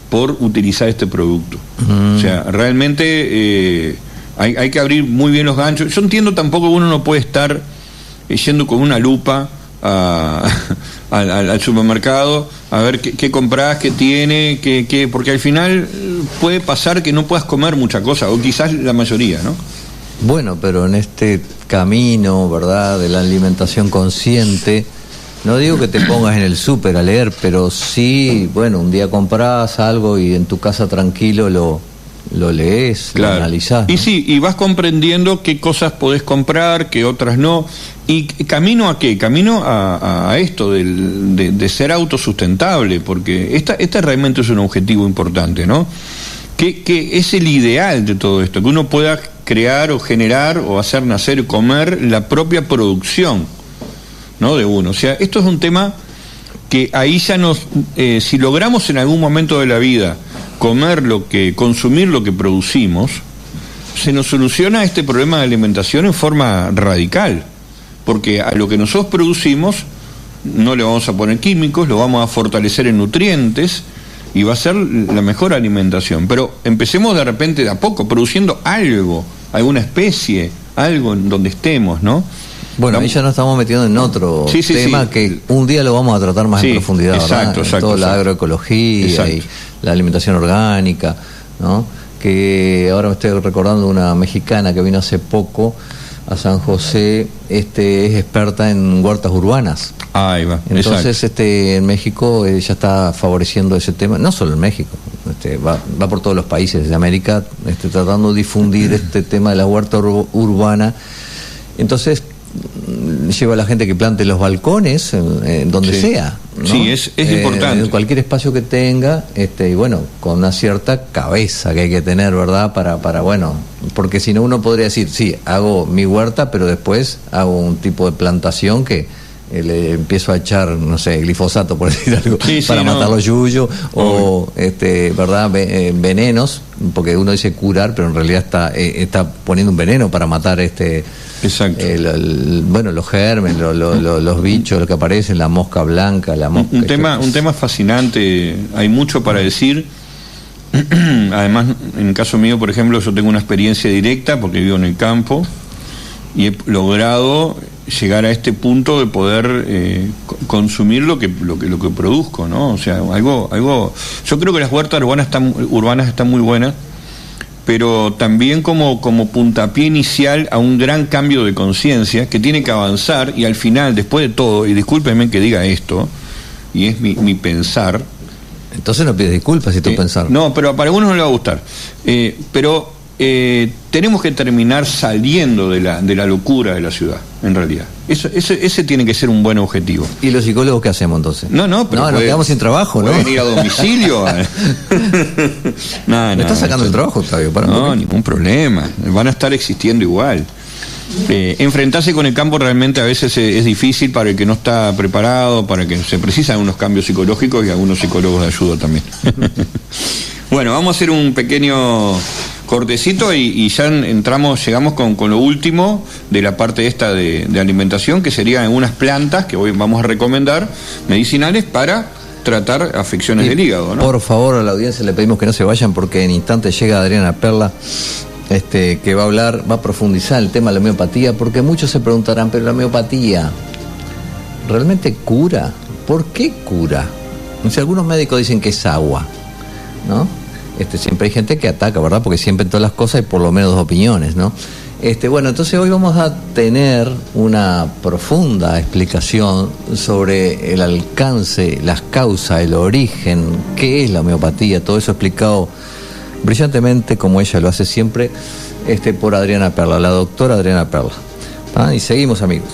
por utilizar este producto. O sea, realmente hay que abrir muy bien los ganchos. Yo entiendo tampoco que uno no puede estar yendo con una lupa al supermercado a ver qué compras, qué tiene, porque al final puede pasar que no puedas comer mucha cosa, o quizás la mayoría, ¿no? Bueno, pero en este camino, ¿verdad?, de la alimentación consciente, no digo que te pongas en el súper a leer, pero sí, bueno, un día compras algo y en tu casa tranquilo lo lees, claro, lo analizás, ¿no? Y sí, y vas comprendiendo qué cosas podés comprar, qué otras no. ¿Y camino a qué? Camino a esto de ser autosustentable, porque esta realmente es un objetivo importante, ¿no? Que es el ideal de todo esto, que uno pueda crear o generar o hacer nacer, comer la propia producción, ¿no?, de uno. O sea, esto es un tema que ahí ya si logramos en algún momento de la vida consumir lo que producimos, se nos soluciona este problema de alimentación en forma radical, porque a lo que nosotros producimos no le vamos a poner químicos, lo vamos a fortalecer en nutrientes y va a ser la mejor alimentación. Pero empecemos de repente de a poco, produciendo algo, alguna especie, algo en donde estemos, ¿no? Bueno, ahí ya nos estamos metiendo en otro tema que un día lo vamos a tratar más en profundidad, ¿verdad? Toda la agroecología y la alimentación orgánica, ¿no? Que ahora me estoy recordando una mexicana que vino hace poco a San José, es experta en huertas urbanas. Ahí va. Entonces, en México ella está favoreciendo ese tema, no solo en México, va por todos los países de América, tratando de difundir este tema de la huerta urbana. Entonces lleva a la gente que plante los balcones en donde sea, ¿no? Sí, es importante. En cualquier espacio que tenga, y bueno, con una cierta cabeza que hay que tener, ¿verdad? Para bueno, porque si no uno podría decir, sí, hago mi huerta, pero después hago un tipo de plantación que le empiezo a echar, no sé, glifosato, por decir algo, para matar los yuyos, o ¿verdad? Venenos, porque uno dice curar, pero en realidad está poniendo un veneno para matar Exacto. Bueno, los gérmenes, los bichos, lo que aparecen, la mosca blanca, la mosca. Un tema fascinante, hay mucho para decir. Además, en el caso mío, por ejemplo, yo tengo una experiencia directa porque vivo en el campo y he logrado llegar a este punto de poder consumir lo que produzco, ¿no? O sea, algo. Yo creo que las huertas urbanas están muy buenas, pero también como puntapié inicial a un gran cambio de conciencia que tiene que avanzar, y al final, después de todo, y discúlpenme que diga esto, y es mi pensar. Entonces no pides disculpas si tú pensar. No, pero para algunos no le va a gustar. Pero tenemos que terminar saliendo de la locura de la ciudad, en realidad. Ese tiene que ser un buen objetivo. ¿Y los psicólogos qué hacemos entonces? Pero nos quedamos sin trabajo, ¿no? ¿Pueden ir a domicilio? ¿Me estás sacando el trabajo, Octavio? No, ningún problema. Van a estar existiendo igual. Enfrentarse con el campo realmente a veces es difícil para el que no está preparado, para el que se precisan unos cambios psicológicos y algunos psicólogos de ayuda también. Bueno, vamos a hacer un pequeño cortecito y ya llegamos con lo último de la parte esta de alimentación, que serían unas plantas que hoy vamos a recomendar, medicinales, para tratar afecciones del hígado, ¿no? Por favor, a la audiencia le pedimos que no se vayan, porque en instantes llega Adriana Perla, que va a profundizar el tema de la homeopatía, porque muchos se preguntarán, pero la homeopatía ¿realmente cura? ¿Por qué cura? Si algunos médicos dicen que es agua, ¿no? Siempre hay gente que ataca, ¿verdad? Porque siempre en todas las cosas hay por lo menos dos opiniones, ¿no? Bueno, entonces hoy vamos a tener una profunda explicación sobre el alcance, las causas, el origen, qué es la homeopatía, todo eso explicado brillantemente, como ella lo hace siempre, por Adriana Perla, la doctora Adriana Perla. Y seguimos, amigos.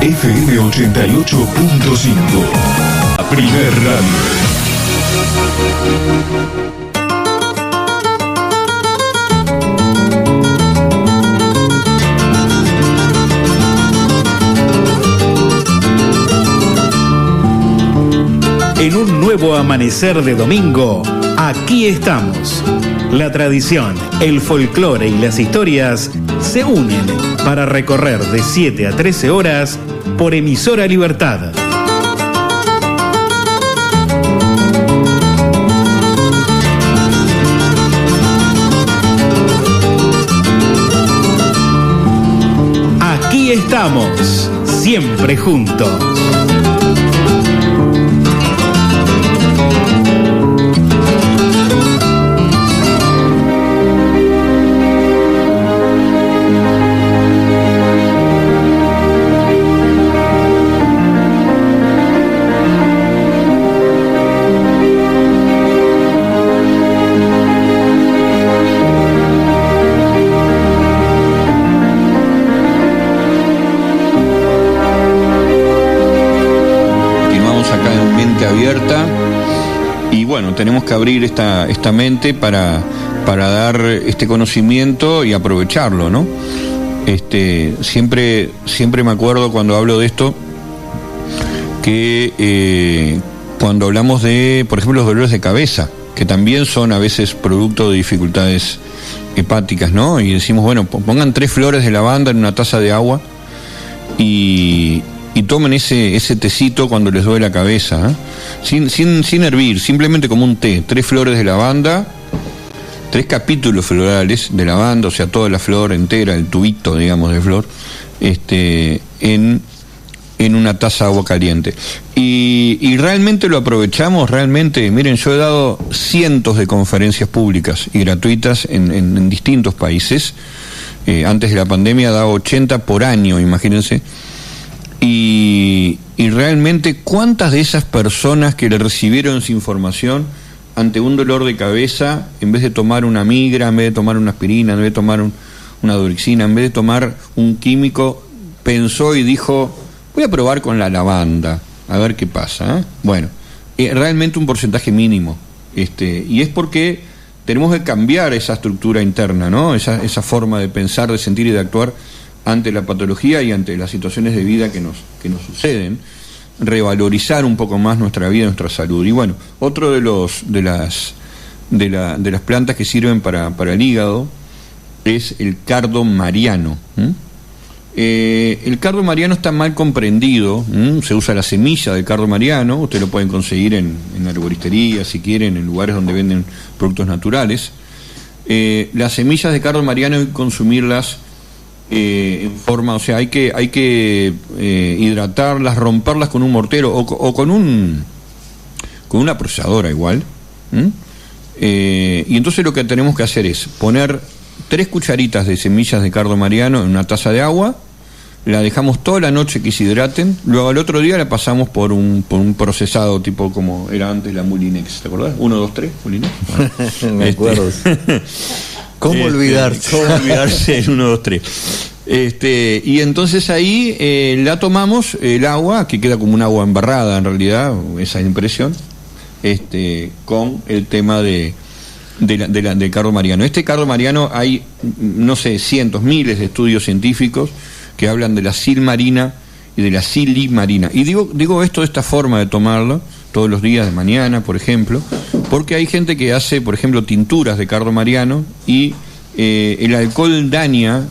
FM 88.5, la primer radio. En un nuevo amanecer de domingo, aquí estamos. La tradición, el folclore y las historias se unen para recorrer de 7 a 13 horas por Emisora Libertad. Aquí estamos, siempre juntos. Tenemos que abrir esta mente para dar este conocimiento y aprovecharlo, ¿no? Siempre me acuerdo cuando hablo de esto que cuando hablamos de, por ejemplo, los dolores de cabeza, que también son a veces producto de dificultades hepáticas, ¿no? Y decimos, bueno, pongan 3 flores de lavanda en una taza de agua y tomen ese tecito cuando les duele la cabeza, ¿eh? Sin hervir, simplemente como un té. 3 flores de lavanda, 3 capítulos florales de lavanda, o sea, toda la flor entera, el tubito, digamos, de flor, en en una taza de agua caliente. Y realmente lo aprovechamos, realmente. Miren, yo he dado cientos de conferencias públicas y gratuitas en distintos países. Antes de la pandemia daba 80 por año, imagínense. Y realmente, ¿cuántas de esas personas que le recibieron esa información ante un dolor de cabeza, en vez de tomar una migra, en vez de tomar una aspirina, en vez de tomar una dorixina, en vez de tomar un químico, pensó y dijo: voy a probar con la lavanda, a ver qué pasa, ¿eh? Bueno, realmente un porcentaje mínimo, y es porque tenemos que cambiar esa estructura interna, ¿no? Esa forma de pensar, de sentir y de actuar ante la patología y ante las situaciones de vida que nos suceden, revalorizar un poco más nuestra vida, nuestra salud. Y bueno, otro de las plantas que sirven para el hígado es el cardo mariano. El cardo mariano está mal comprendido. Se usa la semilla del cardo mariano. Ustedes lo pueden conseguir en arboristería, si quieren, en lugares donde venden productos naturales. Las semillas de cardo mariano hay que consumirlas en forma, o sea, hay que hidratarlas, romperlas con un mortero o con una procesadora igual. Y entonces lo que tenemos que hacer es poner 3 cucharitas de semillas de cardo mariano en una taza de agua, la dejamos toda la noche que se hidraten, luego al otro día la pasamos por un procesado tipo como era antes la Mulinex, ¿te acordás? 1, 2, 3, Mulinex. Bueno, me acuerdo. ¿Cómo olvidarse? ¿Cómo olvidarse el 1, 2, 3? Y entonces ahí la tomamos, el agua, que queda como un agua embarrada en realidad, esa impresión, con el tema del cardo mariano. Este cardo mariano hay, no sé, cientos, miles de estudios científicos que hablan de la silmarina y de la silimarina. Y digo esto de esta forma de tomarlo todos los días de mañana, por ejemplo, porque hay gente que hace, por ejemplo, tinturas de cardo mariano y el alcohol daña lo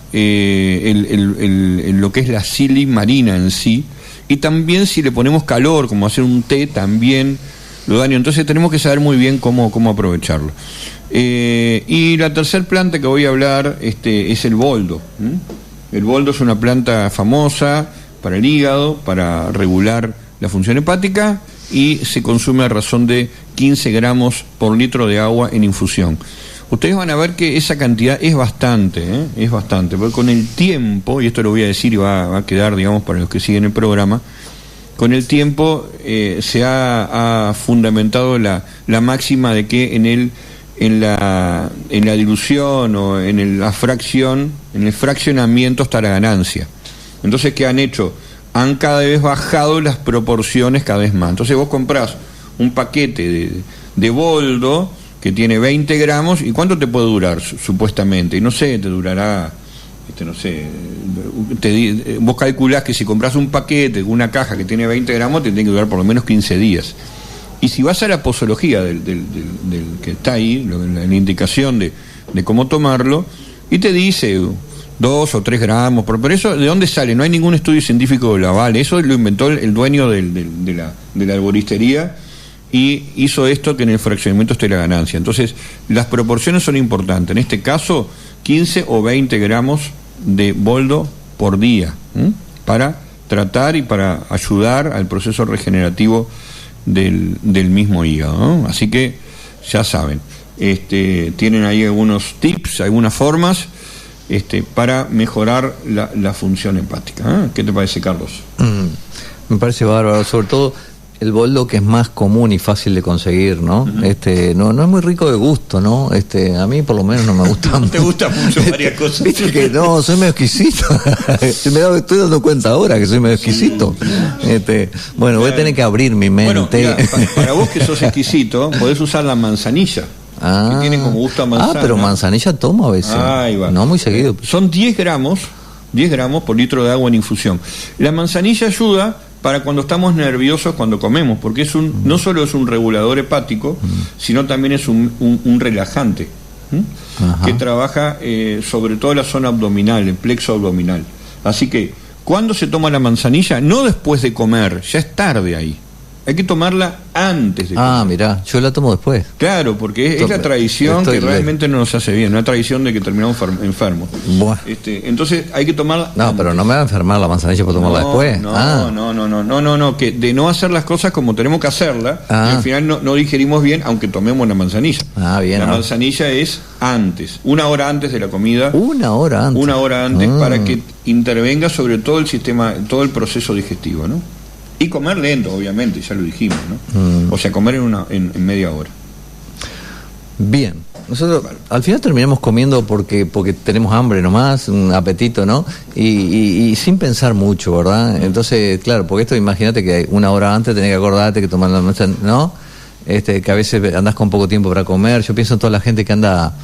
que es la silimarina en sí, y también si le ponemos calor, como hacer un té, también lo daña. Entonces tenemos que saber muy bien cómo aprovecharlo. Y la tercer planta que voy a hablar es el boldo. El boldo es una planta famosa para el hígado, para regular la función hepática, y se consume a razón de 15 gramos por litro de agua en infusión. Ustedes van a ver que esa cantidad es bastante, porque con el tiempo, y esto lo voy a decir y va a quedar, digamos, para los que siguen el programa, con el tiempo se ha fundamentado la máxima de que en la dilución o en la fracción, en el fraccionamiento está la ganancia. Entonces, ¿qué han hecho? Han cada vez bajado las proporciones cada vez más. Entonces vos comprás un paquete de boldo que tiene 20 gramos, ¿y cuánto te puede durar supuestamente? Y no sé, te durará, vos calculás que si compras un paquete, una caja que tiene 20 gramos, te tiene que durar por lo menos 15 días. Y si vas a la posología del que está ahí, la indicación de cómo tomarlo, y te dice 2 o 3 gramos, pero eso, ¿de dónde sale? No hay ningún estudio científico que lo avale. Eso lo inventó el dueño de la arboristería, y hizo esto, que en el fraccionamiento esté la ganancia. Entonces, las proporciones son importantes. En este caso, 15 o 20 gramos de boldo por día, para tratar y para ayudar al proceso regenerativo del mismo hígado, ¿no? Así que, ya saben, tienen ahí algunos tips, algunas formas para mejorar la función hepática. ¿Qué te parece, Carlos? Me parece bárbaro, sobre todo el boldo, que es más común y fácil de conseguir, ¿no? No es muy rico de gusto, ¿no? A mí por lo menos no me gusta. ¿No te gusta mucho varias cosas? Viste que no, soy medio exquisito. Estoy dando cuenta ahora que soy medio exquisito. Bueno, voy a tener que abrir mi mente. Bueno, mira, para vos que sos exquisito, podés usar la manzanilla. Que tiene como gusto a manzana. Pero manzanilla tomo a veces. Ahí va. No muy seguido. Son 10 gramos por litro de agua en infusión. La manzanilla ayuda para cuando estamos nerviosos cuando comemos, porque no solo es un regulador hepático, sino también es un relajante, que trabaja sobre todo la zona abdominal, el plexo abdominal. Así que, ¿cuándo se toma la manzanilla? No después de comer, ya es tarde ahí. Hay que tomarla antes de comer. Mirá, yo la tomo después. Claro, porque es la tradición que realmente no nos hace bien, una tradición de que terminamos enfermos. Entonces hay que tomarla antes. Pero no me va a enfermar la manzanilla por tomarla después. No, que de no hacer las cosas como tenemos que hacerlas, y al final no digerimos bien, aunque tomemos la manzanilla. Bien. La manzanilla es antes, 1 hora antes de la comida. 1 hora antes. 1 hora antes para que intervenga sobre todo el sistema, todo el proceso digestivo, ¿no? Y comer lento, obviamente, ya lo dijimos, ¿no? O sea, comer en media hora. Bien. Nosotros al final terminamos comiendo porque tenemos hambre nomás, un apetito, ¿no? Y sin pensar mucho, ¿verdad? Entonces, claro, porque esto, imagínate que 1 hora antes tenés que acordarte que tomar la noche, ¿no? Que a veces andás con poco tiempo para comer. Yo pienso en toda la gente que anda,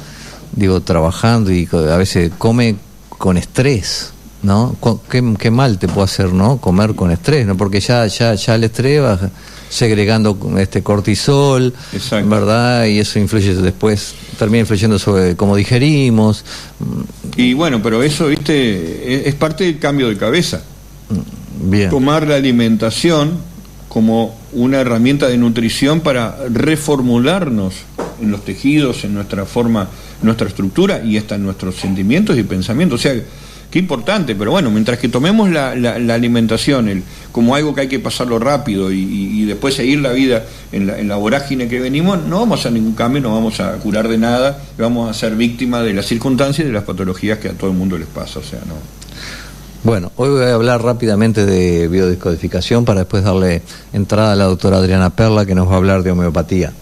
trabajando y a veces come con estrés, ¿no? Qué mal te puede hacer, ¿no? Comer con estrés, ¿no? Porque ya el estrés va segregando cortisol, exacto, ¿verdad? Y eso influye después, termina influyendo sobre cómo digerimos. Y bueno, pero eso, es parte del cambio de cabeza. Bien. Tomar la alimentación como una herramienta de nutrición para reformularnos en los tejidos, en nuestra forma, nuestra estructura y hasta en nuestros sentimientos y pensamientos. O sea, qué importante, pero bueno, mientras que tomemos la alimentación como algo que hay que pasarlo rápido y después seguir la vida en la vorágine que venimos, no vamos a hacer ningún cambio, no vamos a curar de nada, vamos a ser víctimas de las circunstancias y de las patologías que a todo el mundo les pasa, o sea, no. Bueno, hoy voy a hablar rápidamente de biodescodificación para después darle entrada a la doctora Adriana Perla, que nos va a hablar de homeopatía.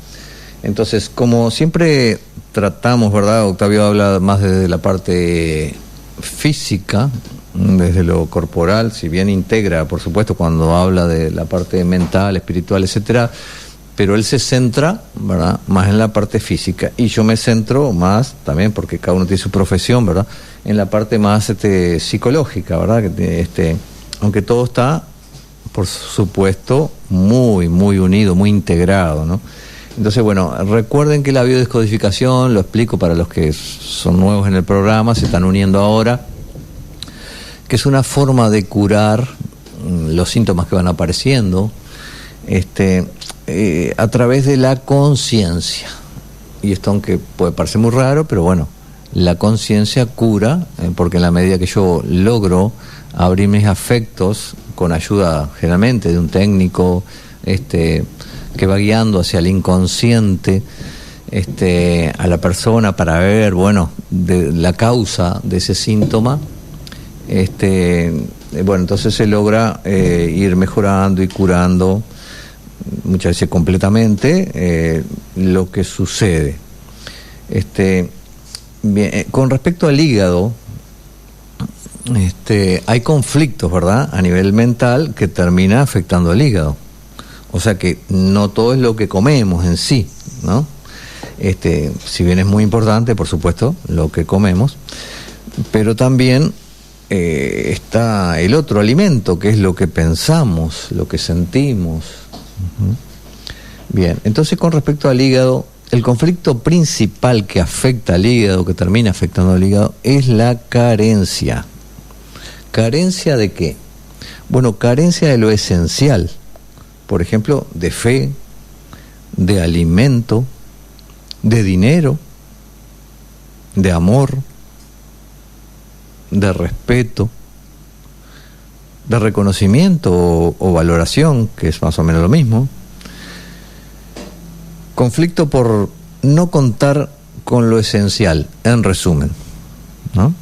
Entonces, como siempre tratamos, ¿verdad? Octavio habla más desde la parte física, desde lo corporal, si bien integra, por supuesto, cuando habla de la parte mental, espiritual, etcétera, pero él se centra, ¿verdad?, más en la parte física, y yo me centro más también, porque cada uno tiene su profesión, ¿verdad?, en la parte más psicológica, ¿verdad?, aunque todo está, por supuesto, muy, muy unido, muy integrado, ¿no? Entonces, bueno, recuerden que la biodescodificación, lo explico para los que son nuevos en el programa, se están uniendo ahora, que es una forma de curar los síntomas que van apareciendo, a través de la conciencia. Y esto, aunque puede parecer muy raro, pero bueno, la conciencia cura, porque en la medida que yo logro abrir mis afectos, con ayuda generalmente de un técnico, que va guiando hacia el inconsciente, a la persona para ver, bueno, de la causa de ese síntoma, bueno, entonces se logra ir mejorando y curando, muchas veces completamente, lo que sucede. Bien, con respecto al hígado, hay conflictos, ¿verdad?, a nivel mental que termina afectando al hígado. O sea que no todo es lo que comemos en sí, ¿no? Si bien es muy importante, por supuesto, lo que comemos, pero también está el otro alimento, que es lo que pensamos, lo que sentimos. Bien, entonces con respecto al hígado, el conflicto principal que afecta al hígado, que termina afectando al hígado, es la carencia. ¿Carencia de qué? Bueno, carencia de lo esencial. Por ejemplo, de fe, de alimento, de dinero, de amor, de respeto, de reconocimiento o valoración, que es más o menos lo mismo. Conflicto por no contar con lo esencial, en resumen, ¿no?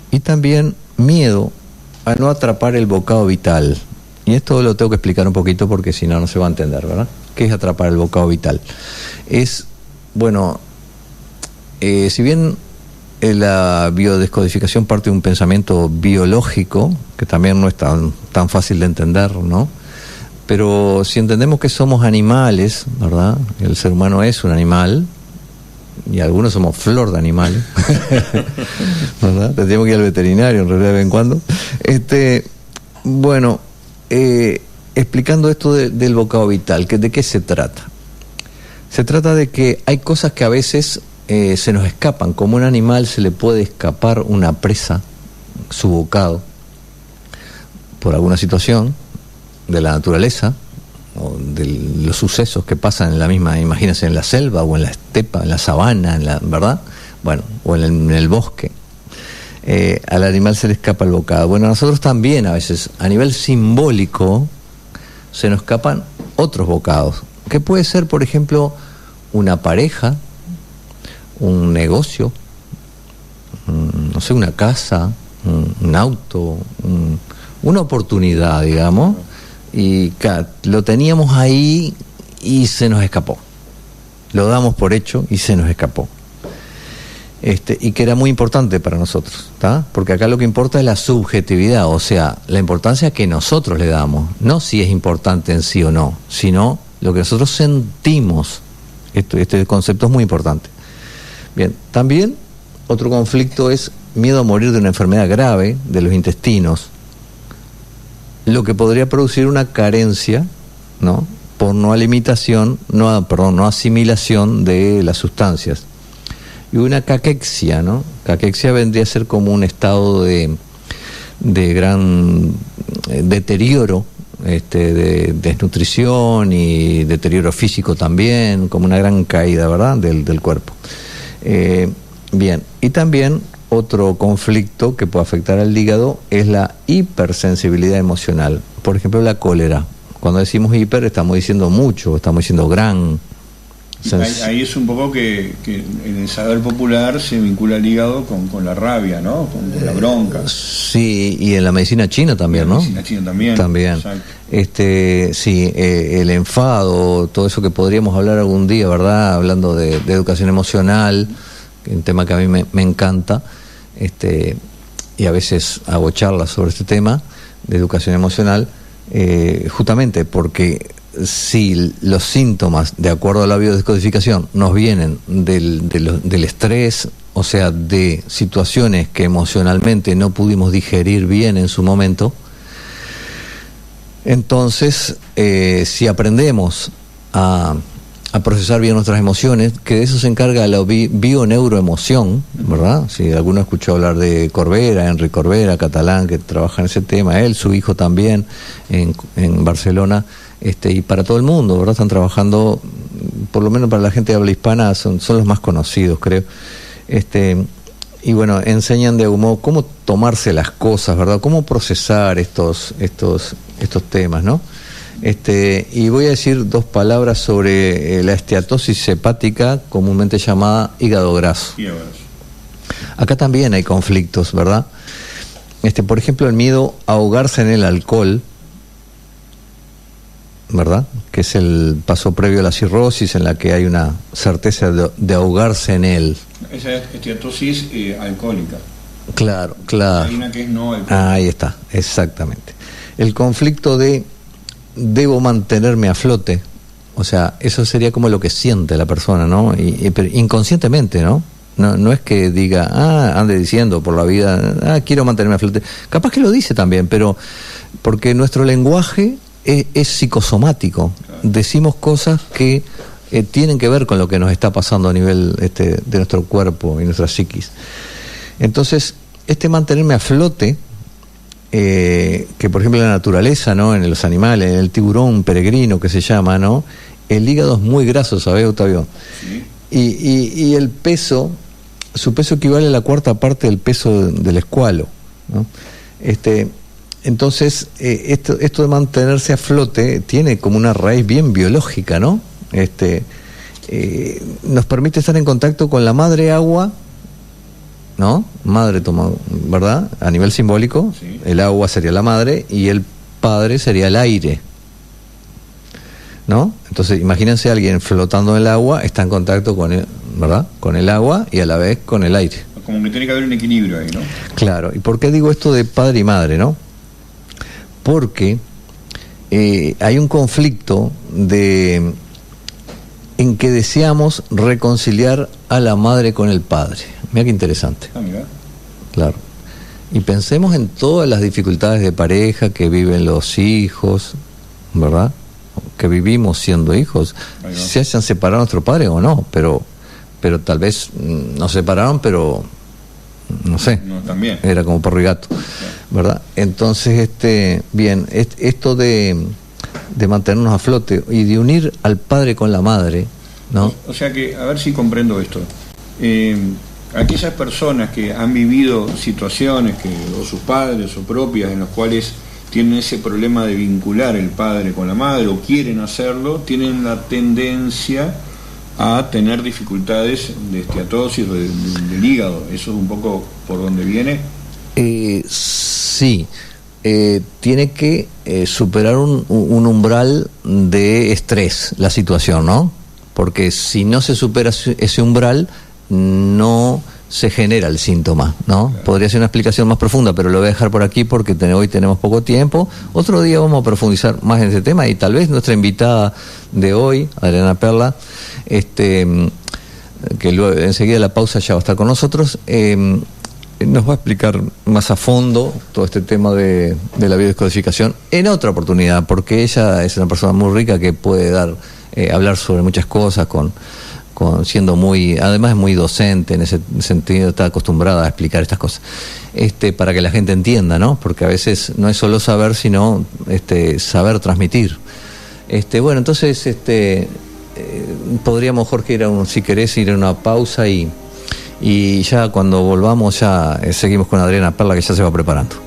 Y también miedo a no atrapar el bocado vital. Y esto lo tengo que explicar un poquito porque si no, no se va a entender, ¿verdad? ¿Qué es atrapar el bocado vital? Es, bueno, si bien la biodescodificación parte de un pensamiento biológico, que también no es tan fácil de entender, ¿no? Pero si entendemos que somos animales, ¿verdad? El ser humano es un animal, y algunos somos flor de animales, ¿verdad? Tendríamos que ir al veterinario en realidad de vez en cuando. Bueno, explicando esto del bocado vital, ¿de qué se trata? Se trata de que hay cosas que a veces se nos escapan, como un animal se le puede escapar una presa, su bocado, por alguna situación de la naturaleza, o de los sucesos que pasan en la misma, imagínense, en la selva o en la estepa, en la sabana, ¿verdad? Bueno, o en el bosque. Al animal se le escapa el bocado. Bueno, a nosotros también a veces, a nivel simbólico, se nos escapan otros bocados, que puede ser, por ejemplo, una pareja, un negocio, no sé, una casa, un auto, una oportunidad, digamos, y lo teníamos ahí y se nos escapó. Lo damos por hecho y se nos escapó. Y que era muy importante para nosotros, ¿tá? Porque acá lo que importa es la subjetividad, o sea, la importancia que nosotros le damos, no si es importante en sí o no, sino lo que nosotros sentimos. Este concepto es muy importante. Bien, también otro conflicto es miedo a morir de una enfermedad grave de los intestinos, lo que podría producir una carencia, ¿no? Por no asimilación de las sustancias. Y una caquexia, ¿no? Caquexia vendría a ser como un estado de gran deterioro, de desnutrición y deterioro físico también, como una gran caída, ¿verdad?, del cuerpo. Bien, y también otro conflicto que puede afectar al hígado es la hipersensibilidad emocional. Por ejemplo, la cólera. Cuando decimos hiper, estamos diciendo mucho, estamos diciendo gran. Ahí es un poco que en el saber popular se vincula el hígado con la rabia, ¿no? Con la bronca. Sí, y en la medicina china también, ¿no? En la medicina china también. También. Sí, el enfado, todo eso que podríamos hablar algún día, ¿verdad? Hablando de educación emocional, un tema que a mí me encanta, y a veces hago charlas sobre este tema de educación emocional, justamente porque si los síntomas, de acuerdo a la biodescodificación, nos vienen del estrés, o sea, de situaciones que emocionalmente no pudimos digerir bien en su momento, entonces, si aprendemos a procesar bien nuestras emociones, que de eso se encarga la bioneuroemoción, ¿verdad? Si alguno escuchó hablar de Corbera, Enrique Corbera, catalán, que trabaja en ese tema, él, su hijo también, en Barcelona, y para todo el mundo, ¿verdad? Están trabajando, por lo menos para la gente de habla hispana, son los más conocidos, creo. Y bueno, enseñan de algún modo cómo tomarse las cosas, ¿verdad? Cómo procesar estos temas, ¿no? Y voy a decir dos palabras sobre la esteatosis hepática, comúnmente llamada hígado graso. Acá también hay conflictos, ¿verdad? Por ejemplo, el miedo a ahogarse en el alcohol, ¿verdad? Que es el paso previo a la cirrosis, en la que hay una certeza de ahogarse en él. Esa es esteatosis alcohólica. Claro. Hay una que es no alcohólica. Ahí está, exactamente. El conflicto de debo mantenerme a flote, o sea, eso sería como lo que siente la persona, ¿no? Pero inconscientemente, ¿no? No es que diga, ande diciendo por la vida, quiero mantenerme a flote. Capaz que lo dice también, pero porque nuestro lenguaje es psicosomático. Claro. Decimos cosas que tienen que ver con lo que nos está pasando a nivel de nuestro cuerpo y nuestra psiquis. Entonces, mantenerme a flote, que por ejemplo en la naturaleza, ¿no? En los animales, en el tiburón peregrino que se llama, ¿no? El hígado es muy graso, ¿sabes, Octavio? Sí. Y el peso, su peso equivale a la cuarta parte del peso del escualo, ¿no? Entonces, esto de mantenerse a flote tiene como una raíz bien biológica, ¿no? Nos permite estar en contacto con la madre agua, ¿no? Madre toma, ¿verdad? A nivel simbólico, sí. El agua sería la madre y el padre sería el aire, ¿no? Entonces, imagínense a alguien flotando en el agua, está en contacto con el, ¿verdad? Con el agua y a la vez con el aire. Como que tiene que haber un equilibrio ahí, ¿no? Claro. ¿Y por qué digo esto de padre y madre, no? Porque hay un conflicto en que deseamos reconciliar a la madre con el padre. Mira qué interesante. Mira. Claro. Y pensemos en todas las dificultades de pareja que viven los hijos, ¿verdad? Que vivimos siendo hijos. Se hayan separado a nuestro padre o no, pero tal vez nos separaron, pero no sé. No, también. Era como perro y gato, ¿verdad? Entonces, bien, esto de de mantenernos a flote y de unir al padre con la madre, ¿no? O sea que, a ver si comprendo esto. Aquellas personas que han vivido situaciones o sus padres o propias en las cuales tienen ese problema de vincular el padre con la madre o quieren hacerlo, tienen la tendencia a tener dificultades de esteatosis del hígado. ¿Eso es un poco por donde viene? Sí. Tiene que superar un umbral de estrés la situación, ¿no? Porque si no se supera ese umbral, no se genera el síntoma, ¿no? Claro. Podría ser una explicación más profunda, pero lo voy a dejar por aquí porque hoy tenemos poco tiempo. Otro día vamos a profundizar más en ese tema y tal vez nuestra invitada de hoy, Adriana Perla, que luego, enseguida de la pausa ya va a estar con nosotros, nos va a explicar más a fondo todo este tema de la biodescodificación en otra oportunidad, porque ella es una persona muy rica que puede hablar sobre muchas cosas siendo además es muy docente en ese sentido, está acostumbrada a explicar estas cosas, para que la gente entienda, ¿no? Porque a veces no es solo saber, sino saber transmitir. Bueno, entonces podríamos, Jorge, si querés ir a una pausa y ya cuando volvamos ya seguimos con Adriana Perla, que ya se va preparando.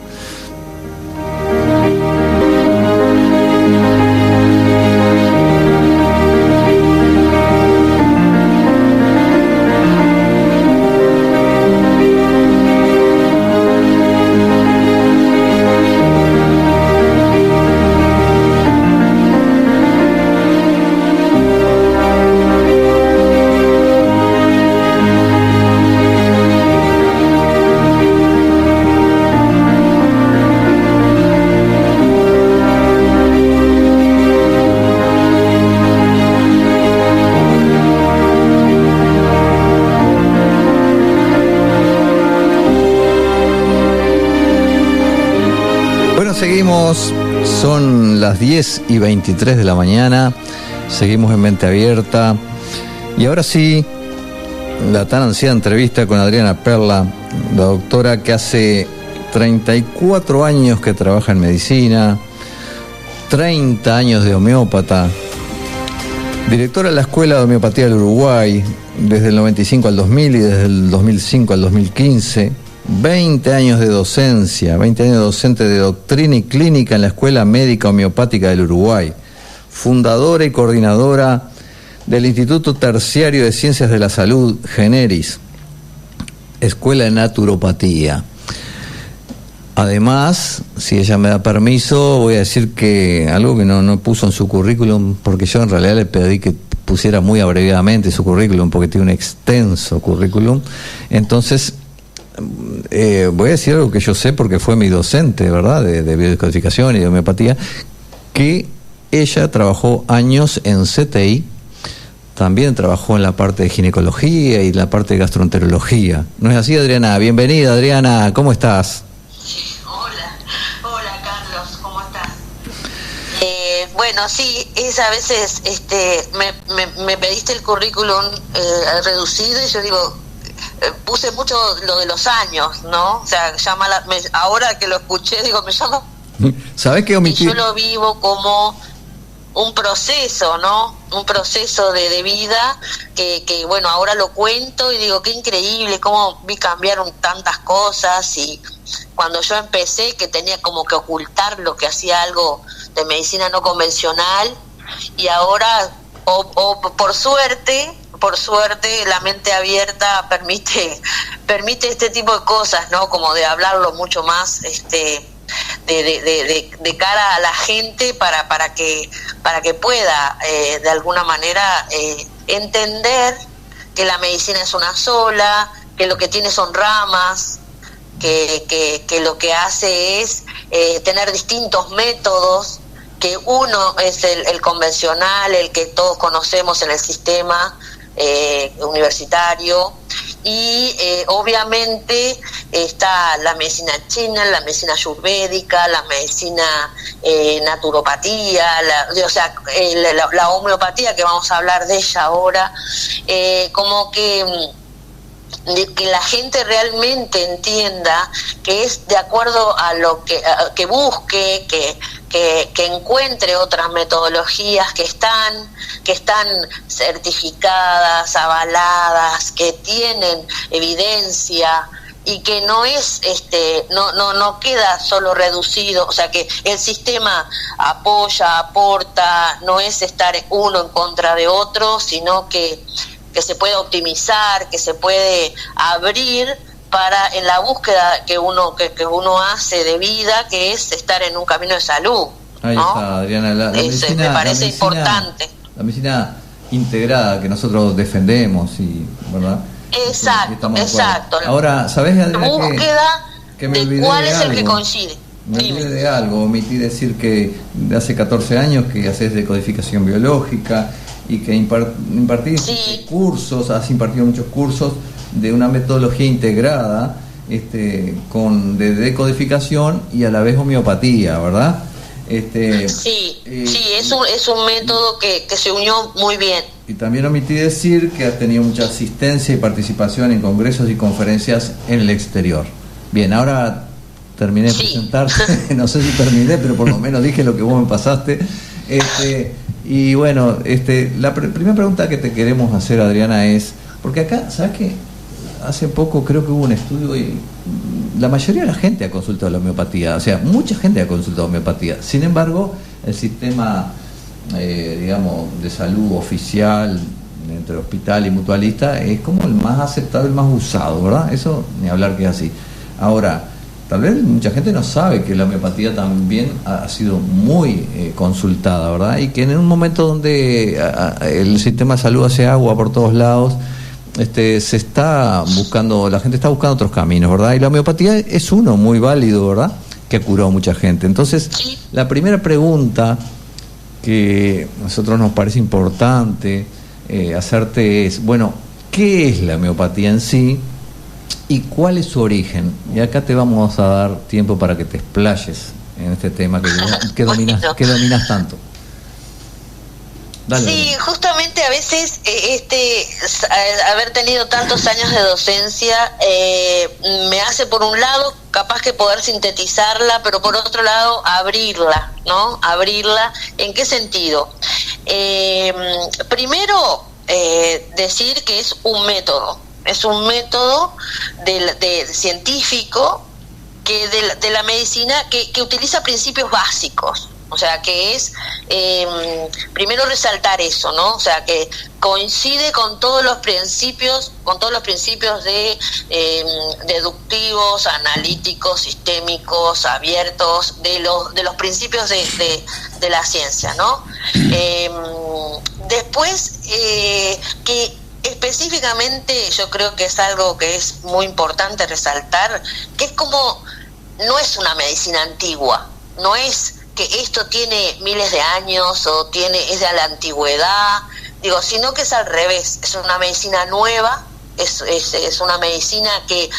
Seguimos, son las 10:23 de la mañana, seguimos en Mente Abierta y ahora sí, la tan ansiada entrevista con Adriana Perla, la doctora que hace 34 años que trabaja en medicina, 30 años de homeópata, directora de la Escuela de Homeopatía del Uruguay desde el 95 al 2000 y desde el 2005 al 2015, 20 años de docencia, 20 años de docente de doctrina y clínica en la Escuela Médica Homeopática del Uruguay, fundadora y coordinadora del Instituto Terciario de Ciencias de la Salud, Generis, Escuela de Naturopatía. Además, si ella me da permiso, voy a decir que algo que no puso en su currículum, porque yo en realidad le pedí que pusiera muy abreviadamente su currículum, porque tiene un extenso currículum. Entonces, voy a decir algo que yo sé porque fue mi docente, ¿verdad?, de biodescodificación y de homeopatía, que ella trabajó años en CTI, también trabajó en la parte de ginecología y la parte de gastroenterología. ¿No es así, Adriana? Bienvenida, Adriana, ¿cómo estás? Hola Carlos, ¿cómo estás? Bueno, sí, a veces me pediste el currículum reducido y yo digo, puse mucho lo de los años, ¿no? O sea, ahora que lo escuché, digo, me llama... ¿Sabes qué omití? Y yo lo vivo como un proceso, ¿no? Un proceso de vida que bueno, ahora lo cuento y digo, qué increíble, cómo vi cambiar tantas cosas. Y cuando yo empecé, que tenía como que ocultar lo que hacía algo de medicina no convencional, y ahora, por suerte, la mente abierta permite este tipo de cosas, ¿no? Como de hablarlo mucho más, de cara a la gente para que pueda de alguna manera entender que la medicina es una sola, que lo que tiene son ramas, que lo que hace es tener distintos métodos, que uno es el convencional, el que todos conocemos en el sistema universitario, y obviamente está la medicina china, la medicina ayurvédica, la medicina naturopatía, la homeopatía, que vamos a hablar de ella ahora, como que de que la gente realmente entienda que es de acuerdo a lo que busque, que encuentre otras metodologías que están certificadas, avaladas, que tienen evidencia, y que no es no queda solo reducido, o sea, que el sistema apoya, aporta, no es estar uno en contra de otro, sino que se puede optimizar, que se puede abrir para en la búsqueda que uno hace de vida, que es estar en un camino de salud. Ahí ¿no? está, Adriana, la medicina, me parece importante. La medicina integrada que nosotros defendemos, y ¿verdad? Exacto. Ahora, ¿sabés, Adriana, búsqueda que me de cuál es algo? el que coincide? Me olvidé de algo, omití decir que de hace 14 años que haces decodificación biológica y que impartís cursos, has impartido muchos cursos de una metodología integrada de decodificación y a la vez homeopatía, ¿verdad? Sí, es un método que se unió muy bien. Y también omití decir que has tenido mucha asistencia y participación en congresos y conferencias en el exterior. Bien, ahora terminé de presentarte, no sé si terminé, pero por lo menos dije lo que vos me pasaste. Y bueno, la primera pregunta que te queremos hacer, Adriana, es, porque acá, ¿sabes qué? Hace poco creo que hubo un estudio y la mayoría de la gente ha consultado la homeopatía, o sea, mucha gente ha consultado homeopatía. Sin embargo, el sistema, digamos, de salud oficial entre hospital y mutualista es como el más aceptado, el más usado, ¿verdad? Eso ni hablar que es así. Ahora, tal vez mucha gente no sabe que la homeopatía también ha sido muy consultada, ¿verdad? Y que en un momento donde el sistema de salud hace agua por todos lados, se está buscando, la gente está buscando otros caminos, ¿verdad? Y la homeopatía es uno muy válido, ¿verdad? Que ha curado a mucha gente. Entonces, la primera pregunta que a nosotros nos parece importante hacerte es, bueno, ¿qué es la homeopatía en sí? ¿Y cuál es su origen? Y acá te vamos a dar tiempo para que te explayes en este tema que dominas tanto. Dale, sí, dale. Justamente a veces haber tenido tantos años de docencia me hace, por un lado, capaz que poder sintetizarla, pero por otro lado, abrirla, ¿no? Abrirla, ¿en qué sentido? Primero, decir que es un método. Es un método de científico que de la medicina que utiliza principios básicos. O sea, que es primero resaltar eso, ¿no? O sea, que coincide con todos los principios, deductivos, analíticos, sistémicos, abiertos, de los principios de la ciencia, ¿no? Después, que específicamente yo creo que es algo que es muy importante resaltar, que es como, no es una medicina antigua, no es que esto tiene miles de años o es de la antigüedad, sino que es al revés, es una medicina nueva, es una medicina que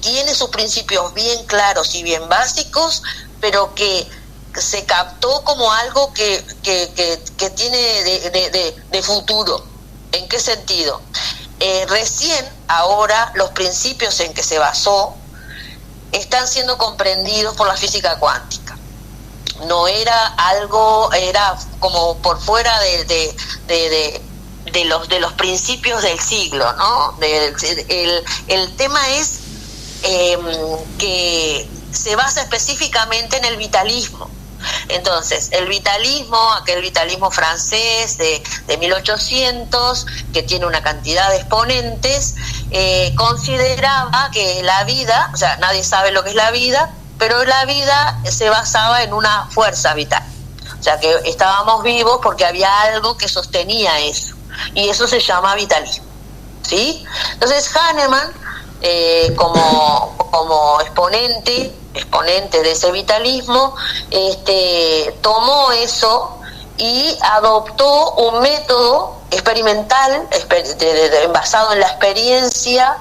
tiene sus principios bien claros y bien básicos, pero que se captó como algo que tiene de futuro. ¿En qué sentido? Recién ahora los principios en que se basó están siendo comprendidos por la física cuántica. No era algo, era como por fuera de los principios del siglo, ¿no? El tema es que se basa específicamente en el vitalismo. Entonces, el vitalismo, aquel vitalismo francés de 1800, que tiene una cantidad de exponentes, consideraba que la vida, o sea, nadie sabe lo que es la vida, pero la vida se basaba en una fuerza vital. O sea, que estábamos vivos porque había algo que sostenía eso, y eso se llama vitalismo, ¿sí? Entonces, Hahnemann, como exponente de ese vitalismo, tomó eso y adoptó un método experimental basado en la experiencia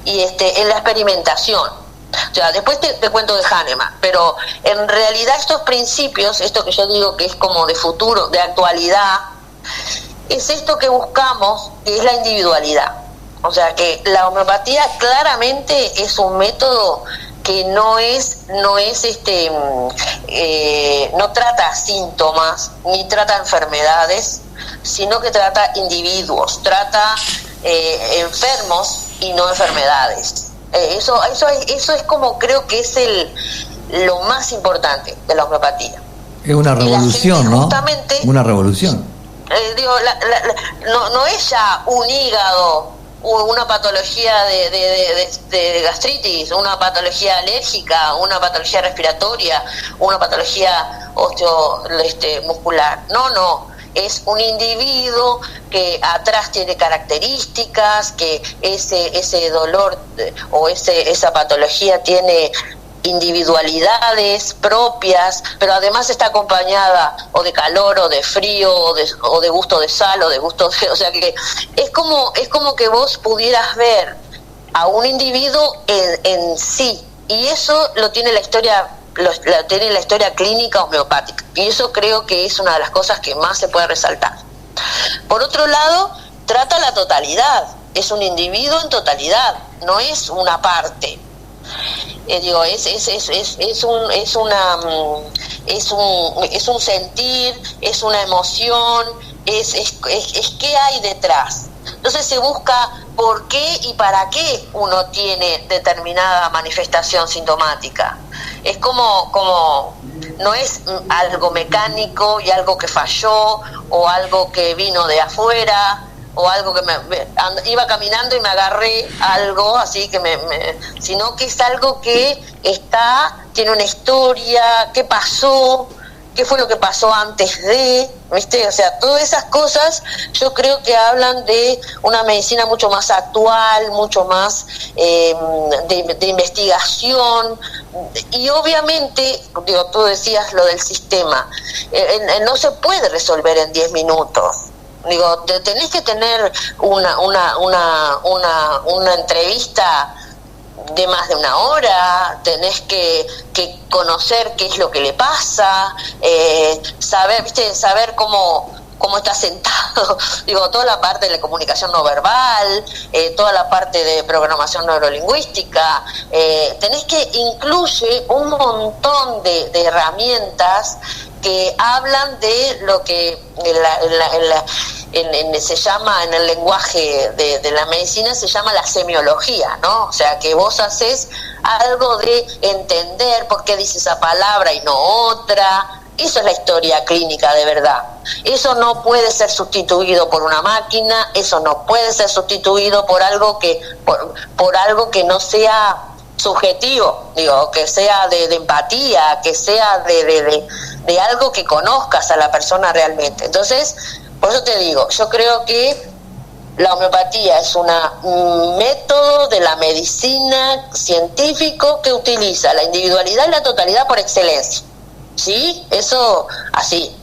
y en la experimentación. O sea, después te cuento de Hahnemann, pero en realidad estos principios, esto que yo digo que es como de futuro, de actualidad, es esto que buscamos, que es la individualidad. O sea que la homeopatía claramente es un método que no trata síntomas ni trata enfermedades, sino que trata individuos, trata enfermos y no enfermedades. Eso es como creo que es lo más importante de la homeopatía. Es una revolución, ¿no? Una revolución. No es ya un hígado, una patología de gastritis, una patología alérgica, una patología respiratoria, una patología muscular. No. Es un individuo que atrás tiene características, que ese dolor o esa patología tiene individualidades propias, pero además está acompañada o de calor o de frío o de gusto de sal o de gusto de, o sea que es como que vos pudieras ver a un individuo en sí, y eso lo tiene la historia clínica homeopática, y eso creo que es una de las cosas que más se puede resaltar. Por otro lado, trata la totalidad, es un individuo en totalidad, no es una parte. Es un sentir, es una emoción, es qué hay detrás. Entonces se busca por qué y para qué uno tiene determinada manifestación sintomática. Es como no es algo mecánico y algo que falló o algo que vino de afuera o algo que iba caminando y me agarré algo así sino que es algo que tiene una historia, qué pasó, qué fue lo que pasó antes ¿viste? O sea, todas esas cosas yo creo que hablan de una medicina mucho más actual, mucho más de investigación, y obviamente, tú decías lo del sistema, no se puede resolver en 10 minutos. Tenés que tener una entrevista de más de una hora, tenés que conocer qué es lo que le pasa, saber cómo está sentado, toda la parte de la comunicación no verbal, toda la parte de programación neurolingüística, tenés que incluye un montón de herramientas que hablan de lo que se llama en el lenguaje de la medicina, se llama la semiología, ¿no? O sea, que vos haces algo de entender por qué dice esa palabra y no otra. Eso es la historia clínica de verdad. Eso no puede ser sustituido por una máquina, eso no puede ser sustituido por algo que no sea subjetivo, que sea de empatía, que sea de algo que conozcas a la persona realmente. Entonces, por eso te digo, yo creo que la homeopatía es un método de la medicina científico que utiliza la individualidad y la totalidad por excelencia. ¿Sí? Eso así.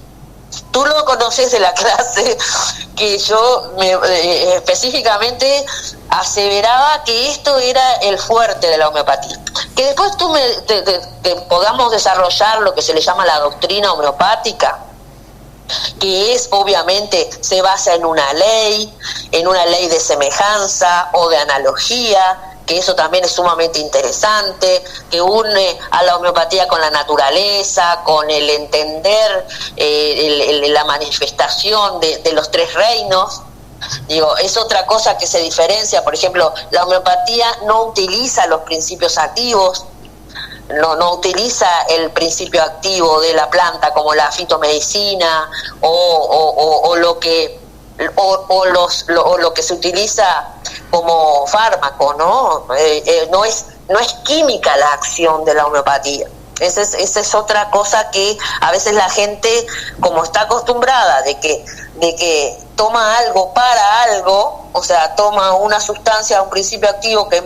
Tú lo conoces de la clase que yo específicamente aseveraba que esto era el fuerte de la homeopatía. Que después te podamos desarrollar lo que se le llama la doctrina homeopática, que es obviamente se basa en una ley de semejanza o de analogía, que eso también es sumamente interesante, que une a la homeopatía con la naturaleza, con el entender la manifestación de los tres reinos. Es otra cosa que se diferencia. Por ejemplo, la homeopatía no utiliza los principios activos, no utiliza el principio activo de la planta como la fitomedicina o lo que se utiliza como fármaco, ¿no? No es química la acción de la homeopatía. Esa es otra cosa que a veces la gente, como está acostumbrada de que toma algo para algo, o sea, toma una sustancia, un principio activo que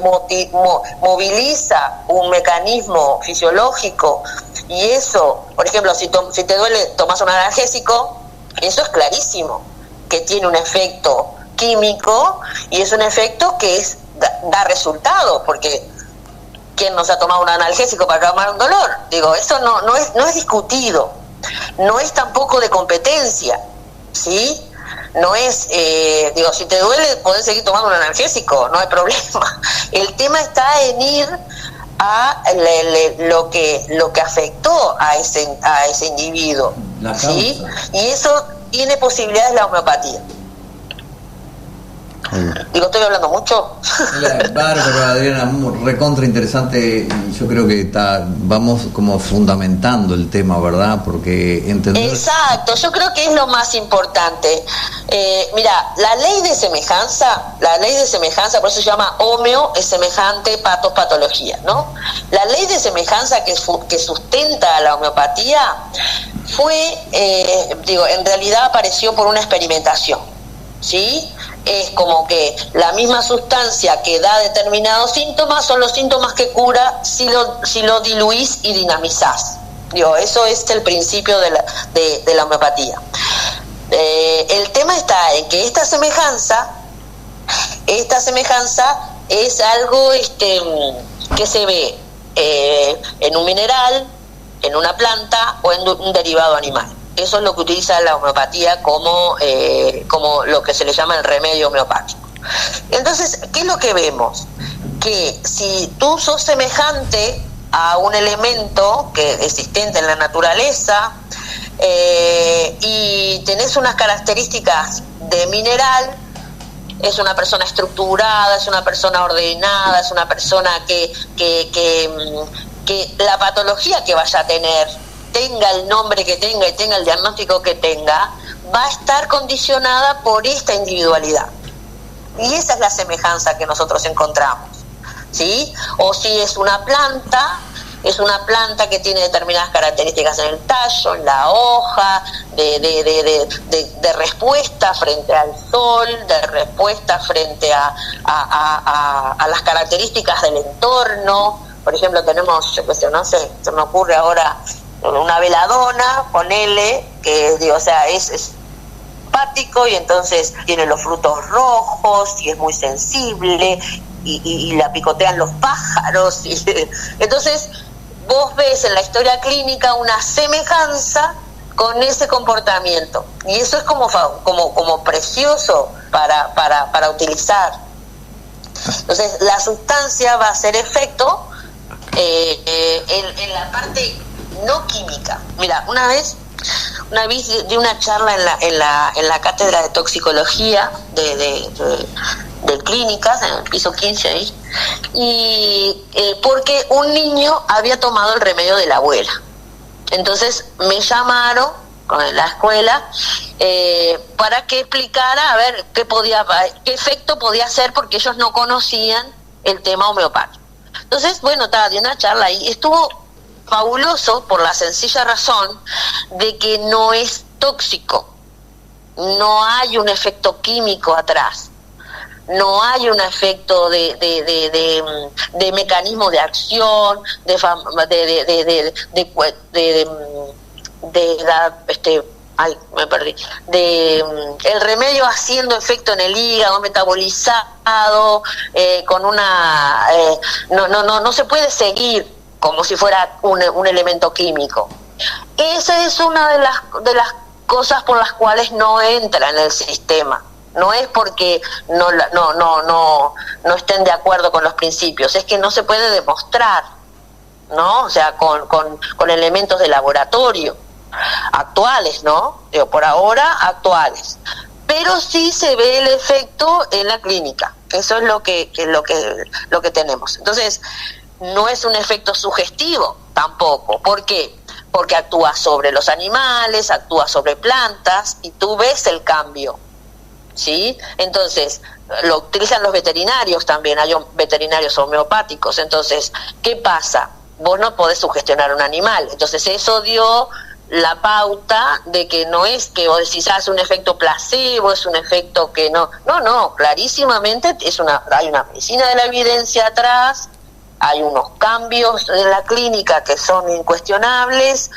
moviliza un mecanismo fisiológico, y eso, por ejemplo, si te duele, tomas un analgésico, eso es clarísimo que tiene un efecto químico, y es un efecto que da resultado, porque ¿quién nos ha tomado un analgésico para calmar un dolor? Eso no es discutido, no es tampoco de competencia, ¿sí? no es, si te duele podés seguir tomando un analgésico, no hay problema. El tema está en ir a lo que afectó a ese individuo, ¿sí? Y eso tiene posibilidades la homeopatía. Estoy hablando mucho. Bárbaro, Adriana, recontra interesante, y yo creo que vamos como fundamentando el tema, ¿verdad? Porque entender... Exacto, yo creo que es lo más importante. Mira, la ley de semejanza, por eso se llama homeo, es semejante, patos, patología, ¿no? La ley de semejanza que sustenta a la homeopatía fue, en realidad apareció por una experimentación, ¿sí? Es como que la misma sustancia que da determinados síntomas son los síntomas que cura si lo diluís y dinamizás. Eso es el principio de la homeopatía. El tema está en que esta semejanza es algo que se ve en un mineral, en una planta o en un derivado animal. Eso es lo que utiliza la homeopatía como lo que se le llama el remedio homeopático. Entonces, ¿qué es lo que vemos? Que si tú sos semejante a un elemento que existente en la naturaleza y tenés unas características de mineral, es una persona estructurada, es una persona ordenada, es una persona que la patología que vaya a tener, tenga el nombre que tenga y tenga el diagnóstico que tenga, va a estar condicionada por esta individualidad. Y esa es la semejanza que nosotros encontramos, ¿sí? O si es una planta que tiene determinadas características en el tallo, en la hoja, de respuesta frente al sol, de respuesta frente a las características del entorno. Por ejemplo, tenemos, se me ocurre ahora una veladona, ponele, que es simpático y entonces tiene los frutos rojos y es muy sensible y la picotean los pájaros. Entonces vos ves en la historia clínica una semejanza con ese comportamiento y eso es como precioso para utilizar. Entonces la sustancia va a hacer efecto en la parte no química. Mira, una vez di una charla en la cátedra de toxicología de clínicas, en el piso 15 ahí, y porque un niño había tomado el remedio de la abuela. Entonces me llamaron con la escuela para que explicara a ver qué efecto podía hacer, porque ellos no conocían el tema homeopático. Entonces, di una charla ahí, estuvo fabuloso por la sencilla razón de que no es tóxico, no hay un efecto químico atrás, no hay un efecto de mecanismo de acción, el remedio haciendo efecto en el hígado, metabolizado, con una no se puede seguir como si fuera un elemento químico. Esa es una de las cosas por las cuales no entra en el sistema. No es porque no estén de acuerdo con los principios, es que no se puede demostrar, ¿no? O sea, con elementos de laboratorio actuales, ¿no? Por ahora actuales. Pero sí se ve el efecto en la clínica. Eso es lo que tenemos. Entonces, no es un efecto sugestivo tampoco. ¿Por qué? Porque actúa sobre los animales, actúa sobre plantas y tú ves el cambio, ¿sí? Entonces, lo utilizan los veterinarios también, hay veterinarios homeopáticos. Entonces, ¿qué pasa? Vos no podés sugestionar un animal. Entonces, eso dio la pauta de que no es que vos decís, hace un efecto placebo, es un efecto que no, clarísimamente hay una medicina de la evidencia atrás, hay unos cambios en la clínica que son incuestionables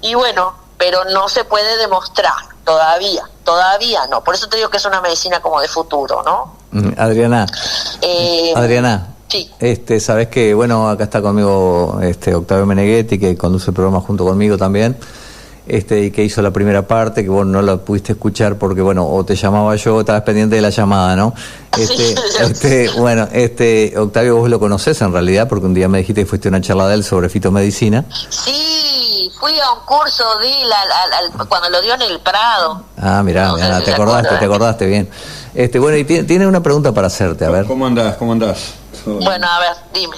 y pero no se puede demostrar todavía no, por eso te digo que es una medicina como de futuro, ¿no? Adriana, sí. Sabés que, acá está conmigo Octavio Meneghetti, que conduce el programa junto conmigo también. y que hizo la primera parte, que vos no la pudiste escuchar porque, bueno, o te llamaba yo o estabas pendiente de la llamada, ¿no? Bueno, Octavio, vos lo conocés en realidad, porque un día me dijiste que fuiste a una charla de él sobre fitomedicina. Sí, fui a un curso de él cuando lo dio en el Prado. Ah, mirá, No sé si te acordaste bien. Bueno, y tiene una pregunta para hacerte, a ver. ¿Cómo andás? Bueno, a ver, dime.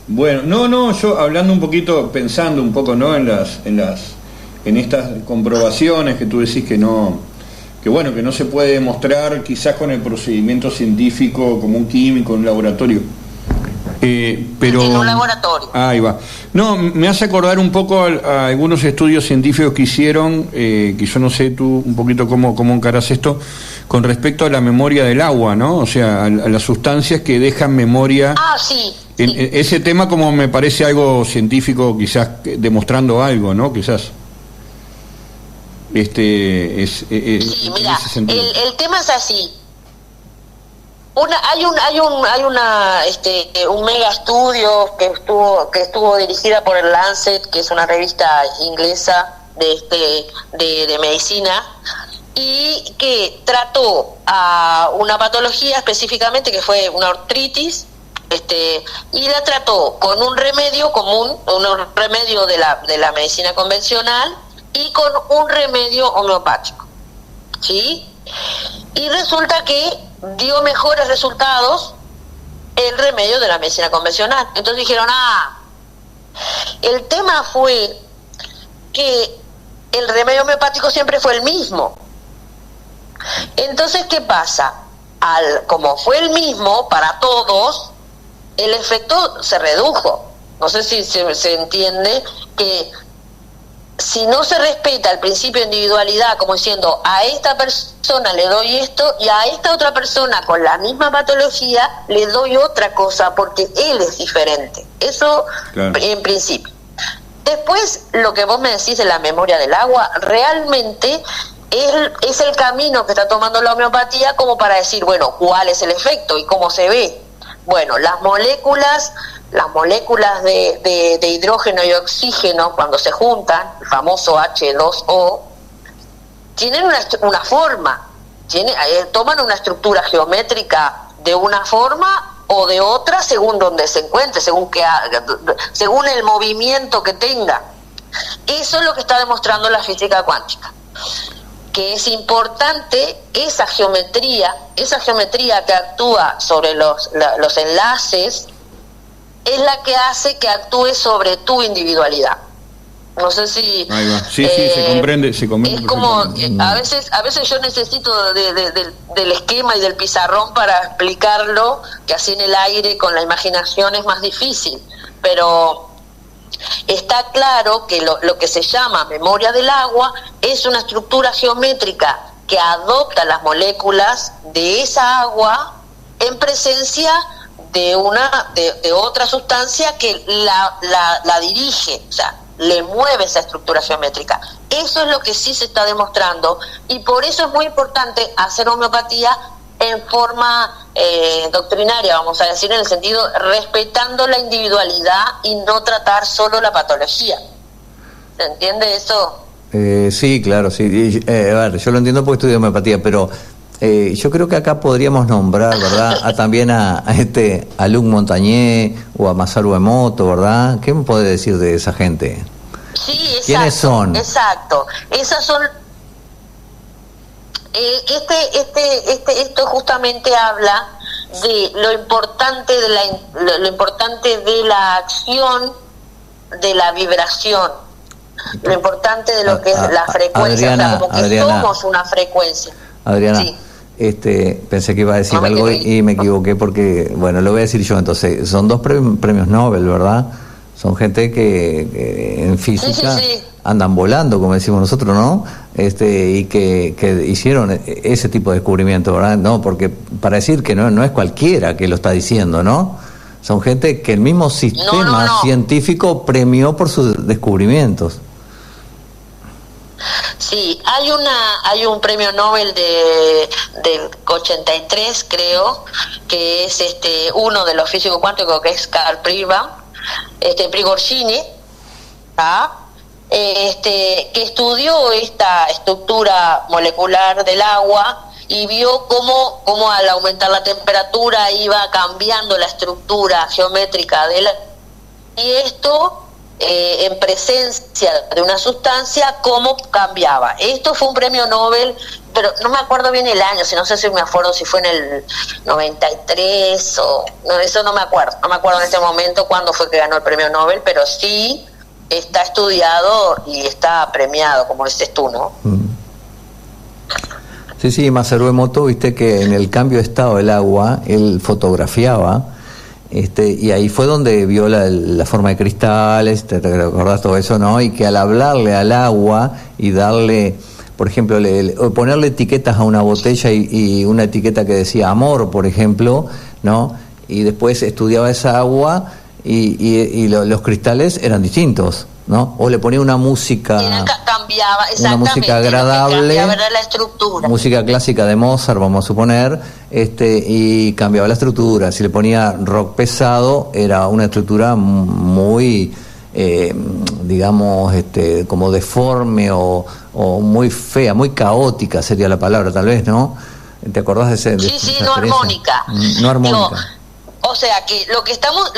Bueno, yo hablando un poquito, pensando un poco, ¿no? en estas comprobaciones que tú decís que no se puede demostrar quizás con el procedimiento científico como un químico en un laboratorio. Pero en un laboratorio. Ahí va. No, me hace acordar un poco a algunos estudios científicos que hicieron, que yo no sé tú un poquito cómo encarás esto, con respecto a la memoria del agua, ¿no? O sea, a las sustancias que dejan memoria. Ah, sí. Ese tema como me parece algo científico, quizás demostrando algo, ¿no? Quizás. Sí, mira, el tema es así. Hay un mega estudio que estuvo dirigida por el Lancet, que es una revista inglesa de medicina, y que trató a una patología específicamente que fue una artritis, y la trató con un remedio común, un remedio de la medicina convencional y con un remedio homeopático, ¿sí? Y resulta que dio mejores resultados el remedio de la medicina convencional. Entonces dijeron, el tema fue que el remedio homeopático siempre fue el mismo. Entonces, ¿qué pasa? Como fue el mismo para todos, el efecto se redujo. No sé si se entiende que si no se respeta el principio de individualidad, como diciendo, a esta persona le doy esto y a esta otra persona con la misma patología le doy otra cosa porque él es diferente. Eso, claro, en principio. Después, lo que vos me decís de la memoria del agua, realmente es el camino que está tomando la homeopatía como para decir, bueno, cuál es el efecto y cómo se ve. Bueno, las moléculas de hidrógeno y oxígeno, cuando se juntan, el famoso H2O, tienen una forma, toman una estructura geométrica de una forma o de otra según donde se encuentre, según el movimiento que tenga. Eso es lo que está demostrando la física cuántica, que es importante esa geometría que actúa sobre los enlaces, es la que hace que actúe sobre tu individualidad. No sé si... Ahí va. Sí, se comprende. Es como, a veces yo necesito del esquema y del pizarrón para explicarlo, que así en el aire con la imaginación es más difícil, pero está claro que lo que se llama memoria del agua es una estructura geométrica que adopta las moléculas de esa agua en presencia de otra sustancia que la dirige, o sea, le mueve esa estructura geométrica. Eso es lo que sí se está demostrando, y por eso es muy importante hacer homeopatía en forma doctrinaria, vamos a decir, en el sentido respetando la individualidad y no tratar solo la patología. ¿Se entiende eso? Sí, claro, sí. A ver, yo lo entiendo porque estudio homeopatía, pero yo creo que acá podríamos nombrar, ¿verdad?, también a Luc Montagnier o a Masaru Emoto, ¿verdad? ¿Qué me puede decir de esa gente? Sí, exacto. ¿Quiénes son? Exacto. Esas son... esto justamente habla de lo importante de la acción, de la vibración, lo importante de lo que es la frecuencia, Adriana, o sea, como que Adriana, somos una frecuencia. Adriana, sí. Pensé que iba a decir algo y me equivoqué porque, bueno, lo voy a decir yo entonces. Son 2 premios Nobel, ¿verdad? Son gente que en física andan volando, como decimos nosotros, ¿no? Y que hicieron ese tipo de descubrimiento, ¿verdad? No, porque para decir que no es cualquiera que lo está diciendo, ¿no? Son gente que el mismo sistema científico premió por sus descubrimientos. Sí, hay un premio Nobel del 83, creo, que es uno de los físicos cuánticos, que es Karl Prigorgine, que estudió esta estructura molecular del agua y vio cómo al aumentar la temperatura iba cambiando la estructura geométrica de la... Y esto, en presencia de una sustancia, cómo cambiaba. Esto fue un premio Nobel, pero no me acuerdo bien el año, no sé si me acuerdo si fue en el 93 o... No, eso no me acuerdo en este momento cuándo fue que ganó el premio Nobel, pero sí está estudiado y está premiado, como dices tú, ¿no? Sí, Masaru Emoto, viste que en el cambio de estado del agua, él fotografiaba, y ahí fue donde vio la forma de cristales, te acordás todo eso, ¿no? Y que al hablarle al agua y darle, por ejemplo, ponerle etiquetas a una botella y una etiqueta que decía amor, por ejemplo, ¿no? Y después estudiaba esa agua y los cristales eran distintos, ¿no? O le ponía una música, cambiaba, una música agradable, cambiaba la estructura, música clásica de Mozart, vamos a suponer, y cambiaba la estructura. Si le ponía rock pesado, era una estructura muy, digamos, como deforme o muy fea, muy caótica sería la palabra, tal vez, ¿no? ¿Te acordás de ese? Sí, no armónica. No armónica. Digo, o sea que lo que estamos,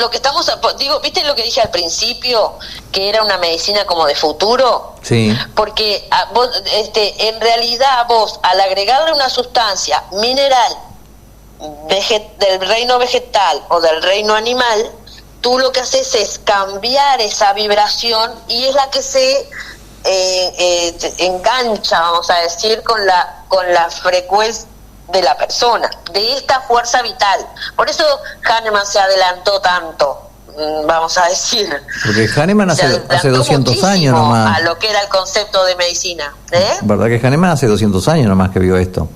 digo, ¿viste lo que dije al principio? Que era una medicina como de futuro. Sí. Porque vos, en realidad vos, al agregarle una sustancia mineral del reino vegetal o del reino animal, tú lo que haces es cambiar esa vibración y es la que se engancha, vamos a decir, con la frecuencia de la persona, de esta fuerza vital. Por eso Hahnemann se adelantó tanto, vamos a decir. Porque Hahnemann hace 200 años nomás. A lo que era el concepto de medicina. ¿Verdad que Hahnemann hace 200 años nomás que vio esto?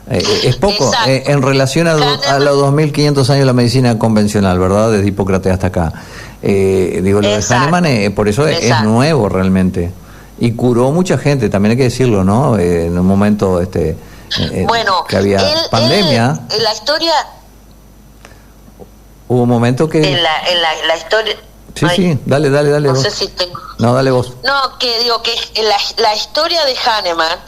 Es poco, en relación a los 2500 años de la medicina convencional, ¿verdad? Desde Hipócrates hasta acá. Digo, lo de Hahnemann, por eso es nuevo realmente. Y curó mucha gente, también hay que decirlo, ¿no? En un momento... bueno, que había pandemia. En la historia, hubo un momento que en la historia, sí, dale no vos. sé si tengo... No, dale vos. No, que digo que la historia de Hahnemann,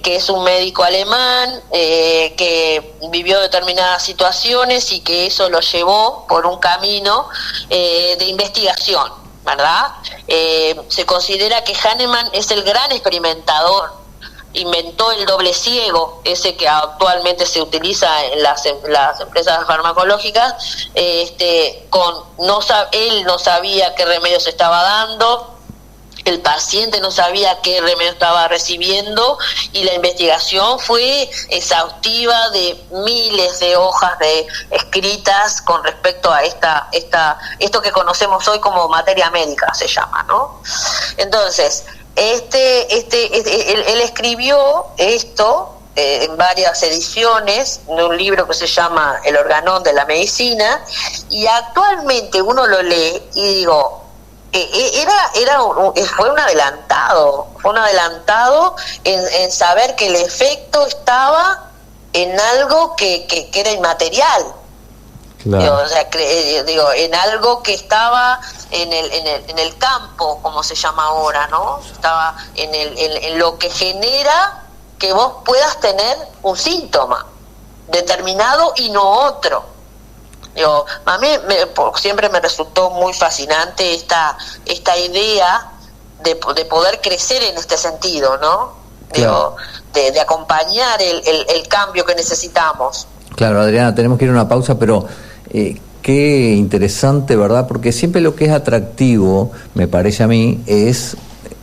que es un médico alemán que vivió determinadas situaciones y que eso lo llevó por un camino de investigación, ¿verdad? Se considera que Hahnemann es el gran experimentador. Inventó el doble ciego, ese que actualmente se utiliza en las empresas farmacológicas. Él no sabía qué remedio se estaba dando, el paciente no sabía qué remedio estaba recibiendo, y la investigación fue exhaustiva, de miles de hojas escritas con respecto a esto que conocemos hoy como materia médica, se llama, ¿no? Entonces, él escribió esto en varias ediciones de un libro que se llama El Organón de la Medicina, y actualmente uno lo lee y digo, fue un adelantado en saber que el efecto estaba en algo que era inmaterial. Claro. O sea, en algo que estaba en el campo, como se llama ahora, ¿no? Estaba en lo que genera que vos puedas tener un síntoma determinado y no otro. A mí siempre me resultó muy fascinante esta idea de poder crecer en este sentido, ¿no? Claro. De acompañar el cambio que necesitamos. Claro, Adriana, tenemos que ir a una pausa, pero qué interesante, ¿verdad? Porque siempre lo que es atractivo, me parece a mí,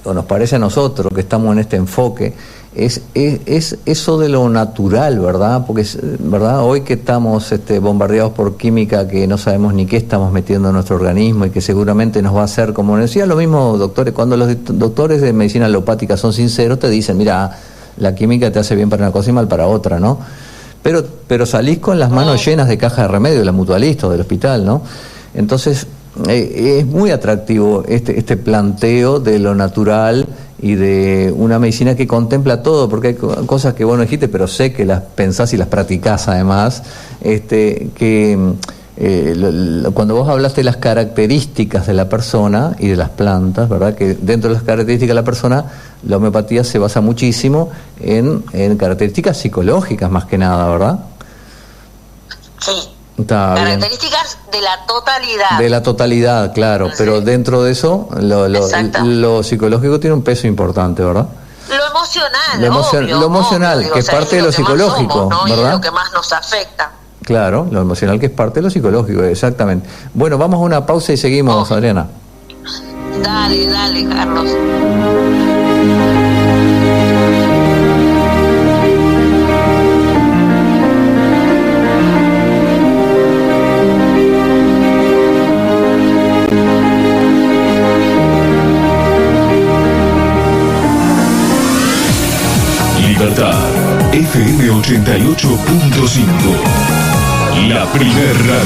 o nos parece a nosotros que estamos en este enfoque, es eso de lo natural, ¿verdad? Porque, ¿verdad? Hoy que estamos bombardeados por química que no sabemos ni qué estamos metiendo en nuestro organismo y que seguramente nos va a hacer, como decía lo mismo, doctores, cuando los doctores de medicina alopática son sinceros, te dicen, mira, la química te hace bien para una cosa y mal para otra, ¿no? Pero salís con las manos llenas de cajas de remedio de la mutualista o del hospital, ¿no? Entonces, es muy atractivo este planteo de lo natural y de una medicina que contempla todo, porque hay cosas que vos no dijiste, pero sé que las pensás y las practicás además, que cuando vos hablaste de las características de la persona y de las plantas, ¿verdad? Que dentro de las características de la persona, la homeopatía se basa muchísimo en características psicológicas más que nada, ¿verdad? Sí. Está características bien. De la totalidad. De la totalidad, claro, sí. Pero dentro de eso, lo psicológico tiene un peso importante, ¿verdad? Lo emocional, lo emocional, obvio, que es parte de lo psicológico, somos, ¿no? ¿verdad? Y es lo que más nos afecta. Claro, lo emocional que es parte de lo psicológico, exactamente. Bueno, vamos a una pausa y seguimos, Adriana. Dale, Carlos. Libertad, FM 88.5, la primer radio.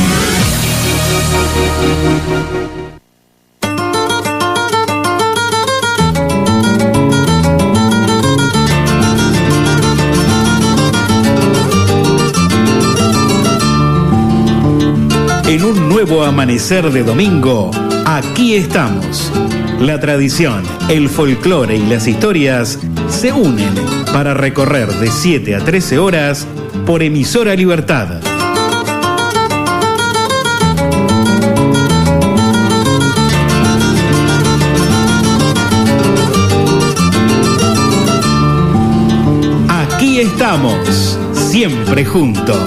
En un nuevo amanecer de domingo, aquí estamos. La tradición, el folclore y las historias se unen para recorrer de 7 a 13 horas por Emisora Libertad. Aquí estamos, siempre juntos.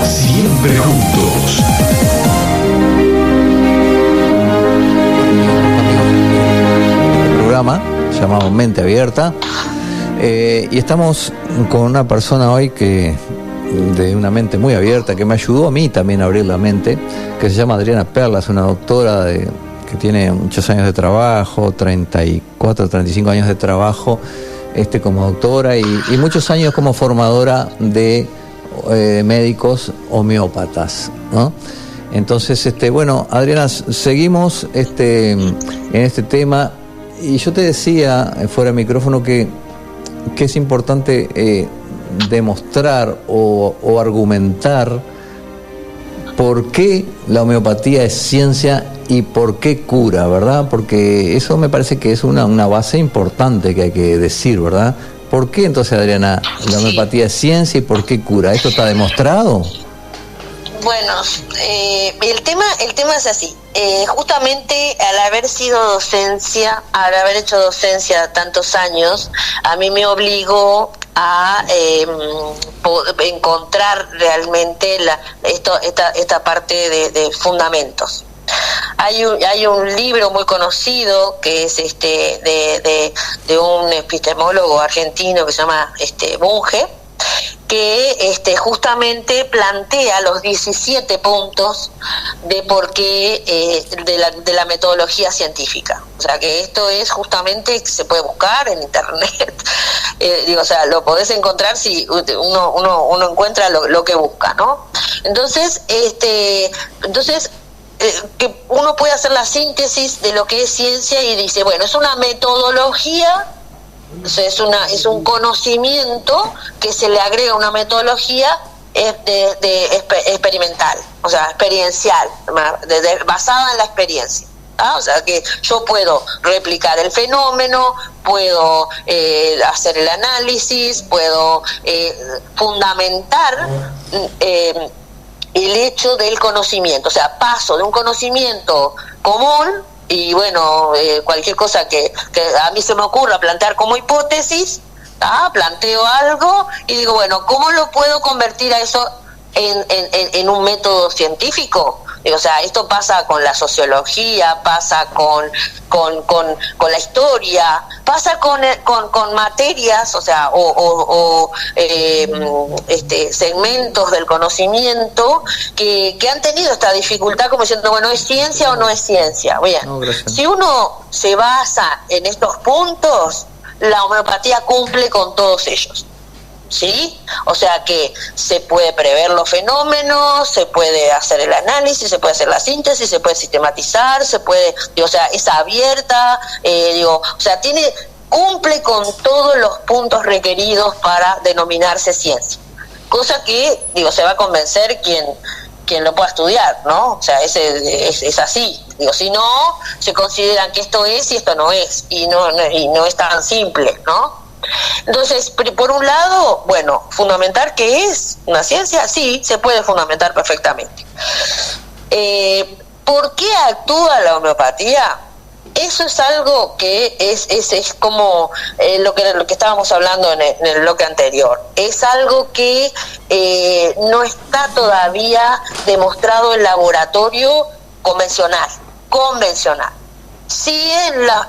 Siempre juntos. Programa llamado Mente Abierta, y estamos con una persona hoy que de una mente muy abierta, que me ayudó a mí también a abrir la mente, que se llama Adriana Perlas, una doctora que tiene muchos años de trabajo, 34, 35 años de trabajo como doctora y muchos años como formadora de médicos homeópatas, ¿no? Entonces, bueno, Adriana, seguimos en este tema, y yo te decía fuera de micrófono que es importante demostrar o argumentar por qué la homeopatía es ciencia y por qué cura, ¿verdad? Porque eso me parece que es una base importante que hay que decir, ¿verdad? ¿Por qué entonces, Adriana, la homeopatía es ciencia y por qué cura? ¿Esto está demostrado? Bueno, el tema es así. Justamente al haber hecho docencia tantos años, a mí me obligó a encontrar realmente esta parte de fundamentos. Hay un libro muy conocido que es de un epistemólogo argentino que se llama Bunge, que justamente plantea los 17 puntos de por qué de la metodología científica. O sea que esto es justamente, se puede buscar en internet, o sea, lo podés encontrar si uno encuentra lo que busca, ¿no? Entonces, que uno puede hacer la síntesis de lo que es ciencia y dice, bueno, es una metodología. O sea, es un conocimiento que se le agrega una metodología experimental, o sea, experiencial, basada en la experiencia. O sea, que yo puedo replicar el fenómeno, puedo hacer el análisis, puedo fundamentar el hecho del conocimiento. O sea, paso de un conocimiento común. Y bueno, cualquier cosa que a mí se me ocurra plantear como hipótesis, planteo algo y digo, bueno, ¿cómo lo puedo convertir a eso en un método científico? O sea, esto pasa con la sociología, pasa con la historia, pasa con materias, o sea, segmentos del conocimiento que han tenido esta dificultad como diciendo, bueno, ¿es ciencia o no es ciencia? Bien, no, si uno se basa en estos puntos, la homeopatía cumple con todos ellos. ¿Sí? O sea que se puede prever los fenómenos, se puede hacer el análisis, se puede hacer la síntesis, se puede sistematizar, o sea, es abierta, o sea, cumple con todos los puntos requeridos para denominarse ciencia. Cosa que, se va a convencer quien lo pueda estudiar, ¿no? O sea, es así. Si no, se consideran que esto es y esto no es, y no es tan simple, ¿no? Entonces, por un lado, bueno, fundamentar que es una ciencia, sí, se puede fundamentar perfectamente. ¿Por qué actúa la homeopatía? Eso es algo que es como lo que estábamos hablando en el bloque anterior. Es algo que no está todavía demostrado en laboratorio convencional. Sí,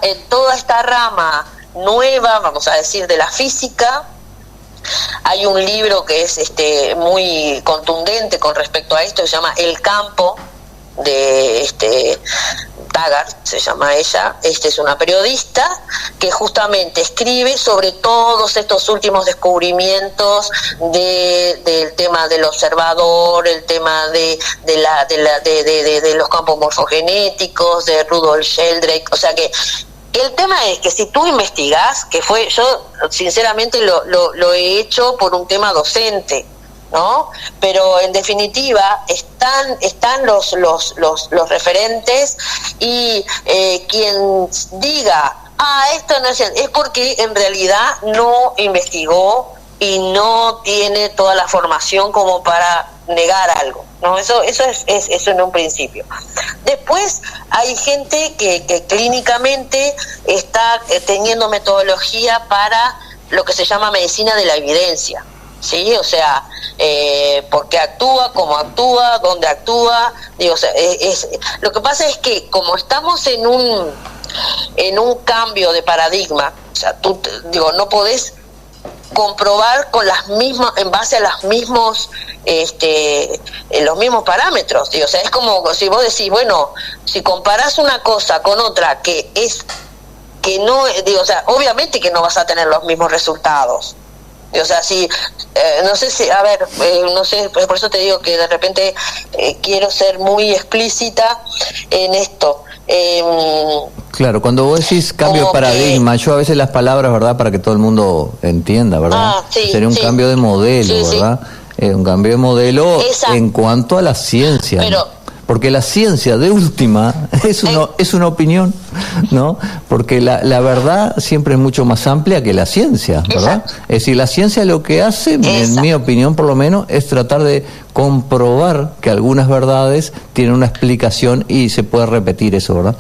en toda esta rama nueva, vamos a decir, de la física, hay un libro que es muy contundente con respecto a esto, que se llama El campo, de Taggart, se llama ella. Es una periodista que justamente escribe sobre todos estos últimos descubrimientos del tema del observador, el tema de los campos morfogenéticos, de Rudolf Sheldrake. O sea que el tema es que si tú investigás, yo sinceramente lo he hecho por un tema docente, ¿no? Pero en definitiva están los referentes y quien diga, esto no es porque en realidad no investigó y no tiene toda la formación como para negar algo, ¿no? Eso es en un principio. Después hay gente que clínicamente está teniendo metodología para lo que se llama medicina de la evidencia, ¿sí? O sea, por qué actúa, cómo actúa, dónde actúa. O sea, lo que pasa es que como estamos en un cambio de paradigma, o sea, no podés comprobar en base a los mismos parámetros. O sea, es como si vos decís, bueno, si comparás una cosa con otra que no, o sea, obviamente que no vas a tener los mismos resultados. O sea, no sé si, no sé, por eso te digo que de repente quiero ser muy explícita en esto. Claro, cuando vos decís cambio de paradigma, yo a veces las palabras, ¿verdad? Para que todo el mundo entienda, ¿verdad? Sí, sería un cambio de modelo, ¿verdad? Un cambio de modelo. Exacto. En cuanto a la ciencia. porque la ciencia de última es una opinión, ¿no? Porque la verdad siempre es mucho más amplia que la ciencia, ¿verdad? Exacto. Es decir, la ciencia lo que hace, en mi opinión por lo menos, es tratar de comprobar que algunas verdades tienen una explicación y se puede repetir eso, ¿verdad?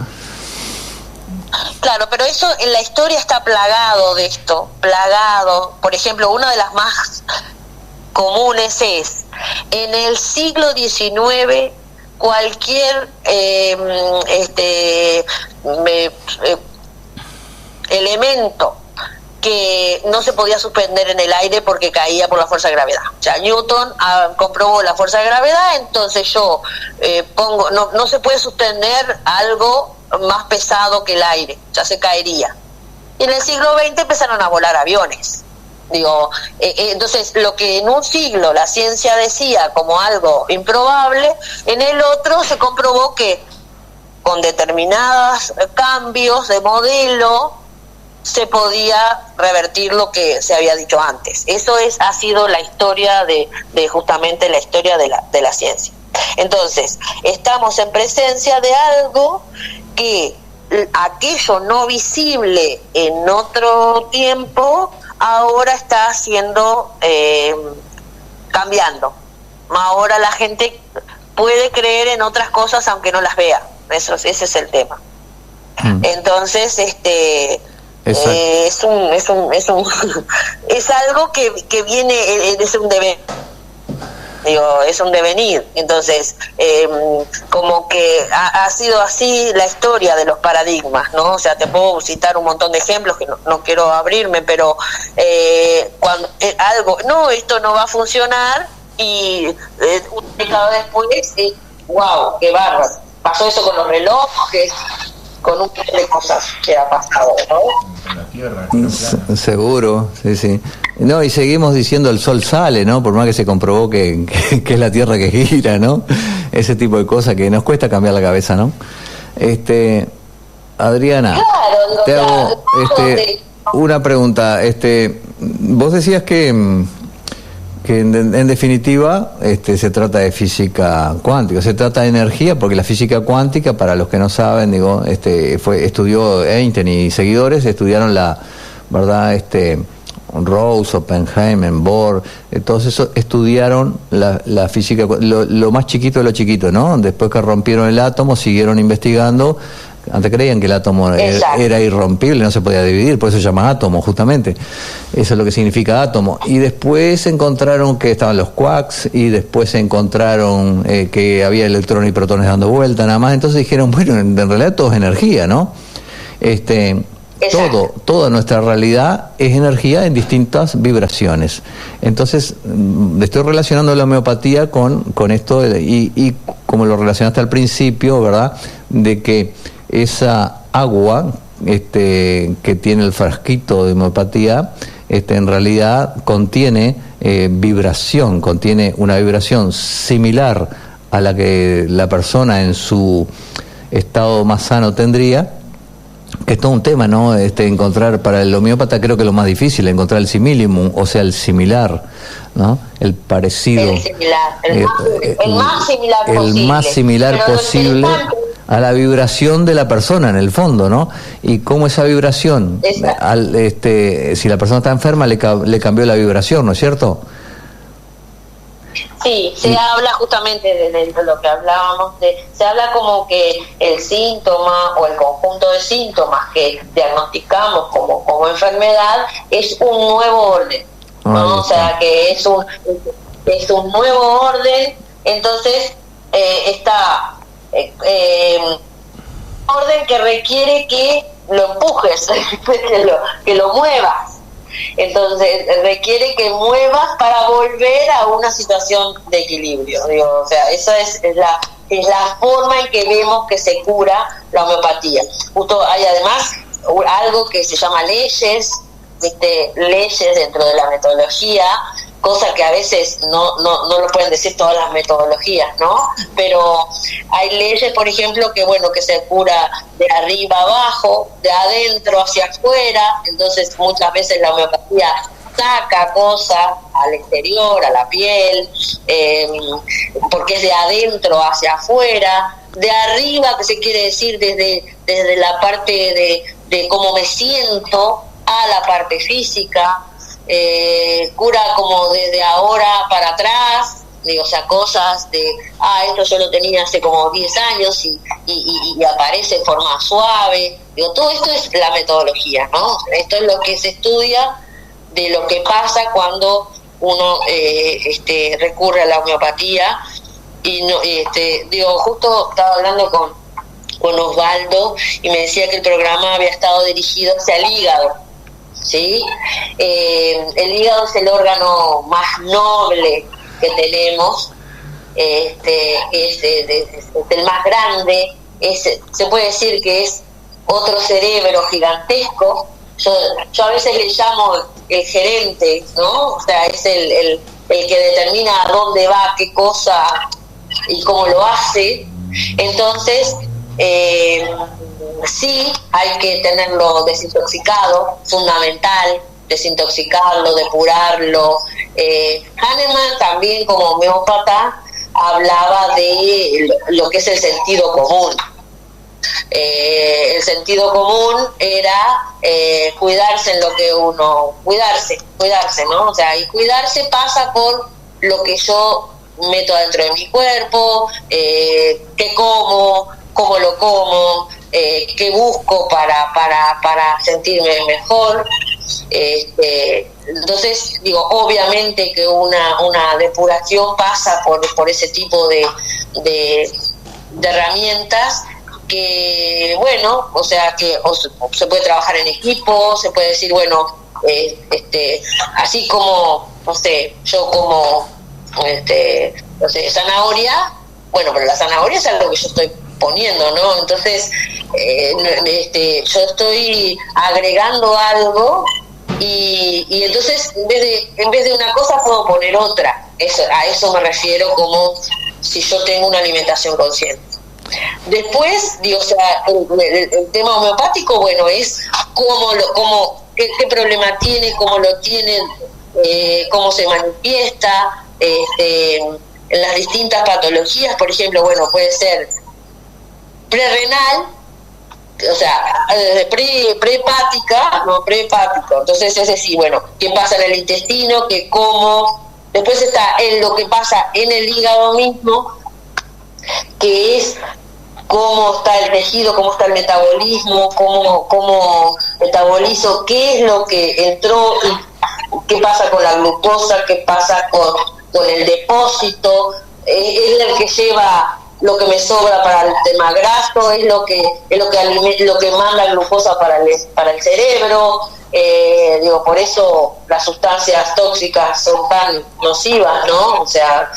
Claro, pero eso en la historia está plagado de esto, plagado. Por ejemplo, una de las más comunes es, en el siglo XIX, cualquier elemento que no se podía suspender en el aire porque caía por la fuerza de gravedad. O sea, Newton comprobó la fuerza de gravedad, entonces yo no se puede suspender algo más pesado que el aire, ya se caería. Y en el siglo XX empezaron a volar aviones. Entonces lo que en un siglo la ciencia decía como algo improbable, en el otro se comprobó que con determinados cambios de modelo se podía revertir lo que se había dicho antes. Eso ha sido la historia de justamente la historia de la ciencia. Entonces, estamos en presencia de algo que aquello no visible en otro tiempo ahora está haciendo cambiando. Ahora la gente puede creer en otras cosas aunque no las vea. Ese es el tema. Entonces, es algo que viene, es un deber. Es un devenir. Entonces, como que ha sido así la historia de los paradigmas, ¿no? O sea, te puedo citar un montón de ejemplos que no quiero abrirme, pero cuando algo, esto no va a funcionar, y un decado después, wow, qué bárbaro. Pasó eso con los relojes, con un montón de cosas que ha pasado, ¿no? La Tierra, seguro, sí. No, y seguimos diciendo el sol sale, ¿no? Por más que se comprobó que es la Tierra que gira, ¿no? Ese tipo de cosas que nos cuesta cambiar la cabeza, ¿no? Adriana, claro, te hago una pregunta. Vos decías que en definitiva se trata de física cuántica, se trata de energía, porque la física cuántica, para los que no saben, estudió Einstein y seguidores, estudiaron la, ¿verdad? Rose, Oppenheimer, Bohr, todos esos estudiaron la física, lo más chiquito de lo chiquito, ¿no? Después que rompieron el átomo, siguieron investigando. Antes creían que el átomo era irrompible, no se podía dividir, por eso se llama átomo, justamente. Eso es lo que significa átomo. Y después encontraron que estaban los quarks, y después encontraron que había electrones y protones dando vuelta, nada más. Entonces dijeron, bueno, en realidad todo es energía, ¿no? Toda nuestra realidad es energía en distintas vibraciones. Entonces, estoy relacionando la homeopatía con esto, y como lo relacionaste al principio, ¿verdad? De que esa agua que tiene el frasquito de homeopatía, en realidad contiene vibración, contiene una vibración similar a la que la persona en su estado más sano tendría, que es todo un tema, ¿no? Encontrar, para el homeópata creo que lo más difícil, encontrar el simillimum, o sea, el similar, ¿no? El parecido. El similar, el más similar posible. El más similar posible a la vibración de la persona, en el fondo, ¿no? Y cómo esa vibración, si la persona está enferma, le cambió la vibración, ¿no es cierto? Sí, se habla justamente de lo que hablábamos, se habla como que el síntoma o el conjunto de síntomas que diagnosticamos como enfermedad es un nuevo orden, ¿no? O sea, que es un nuevo orden. Entonces está orden que requiere que lo empujes, que lo muevas. Entonces requiere que muevas para volver a una situación de equilibrio. O sea, esa es la forma en que vemos que se cura la homeopatía. Justo hay además algo que se llama leyes dentro de la metodología, cosa que a veces no lo pueden decir todas las metodologías, ¿no? Pero hay leyes, por ejemplo, que se cura de arriba abajo, de adentro hacia afuera. Entonces muchas veces la homeopatía saca cosas al exterior, a la piel, porque es de adentro hacia afuera, de arriba, que se quiere decir desde la parte de cómo me siento, a la parte física, cura como desde ahora para atrás, digo, o sea, cosas de, esto yo lo tenía hace como 10 años y aparece en forma suave. Digo, todo esto es la metodología, ¿no? Esto es lo que se estudia de lo que pasa cuando uno recurre a la homeopatía. Y no, digo, justo estaba hablando con Osvaldo y me decía que el programa había estado dirigido hacia el hígado, ¿sí? El hígado es el órgano más noble que tenemos, es el más grande, se puede decir que es otro cerebro gigantesco. Yo a veces le llamo el gerente, ¿no? O sea, es el que determina a dónde va, qué cosa y cómo lo hace. Entonces, sí hay que tenerlo desintoxicado, fundamental, desintoxicarlo, depurarlo. Hahnemann también, como homeópata, hablaba de lo que es el sentido común. El sentido común era cuidarse en lo que uno... Cuidarse, ¿no? O sea, y cuidarse pasa por lo que yo meto dentro de mi cuerpo, qué como, cómo lo como, qué busco para sentirme mejor. Entonces, digo, obviamente que una depuración pasa por ese tipo de herramientas que, bueno, o sea, que se puede trabajar en equipo, se puede decir, bueno, así como, no sé, yo como, no sé, zanahoria, bueno, pero la zanahoria es algo que yo estoy poniendo, ¿no? Entonces, yo estoy agregando algo y entonces en vez de una cosa puedo poner otra. A eso me refiero como si yo tengo una alimentación consciente. Después, digo, o sea, el tema homeopático, bueno, es qué problema tiene, cómo lo tiene, cómo se manifiesta, en las distintas patologías. Por ejemplo, bueno, puede ser prerrenal, o sea, prehepática, no prehepático. Entonces, es decir, bueno, qué pasa en el intestino, qué como. Después está lo que pasa en el hígado mismo, que es cómo está el tejido, cómo está el metabolismo, cómo metabolizo, qué es lo que entró y qué pasa con la glucosa, qué pasa con el depósito, es el que lleva lo que me sobra para el tema graso, es lo que manda glucosa para el cerebro. Digo, por eso las sustancias tóxicas son tan nocivas, ¿no? O sea,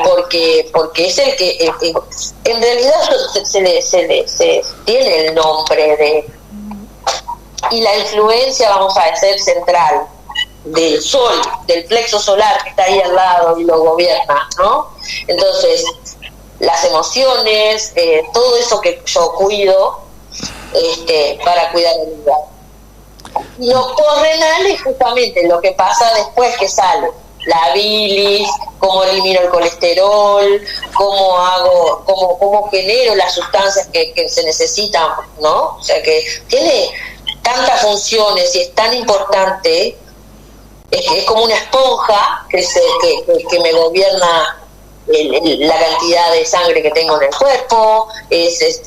porque es el que en realidad se tiene el nombre de, y la influencia, vamos a decir, central del sol, del plexo solar que está ahí al lado y lo gobierna, ¿no? Entonces, las emociones, todo eso que yo cuido, para cuidar el hígado. Lo correnal es justamente lo que pasa después que sale la bilis, cómo elimino el colesterol, cómo genero las sustancias que se necesitan, ¿no? O sea que tiene tantas funciones y es tan importante, es como una esponja que me gobierna la cantidad de sangre que tengo en el cuerpo, es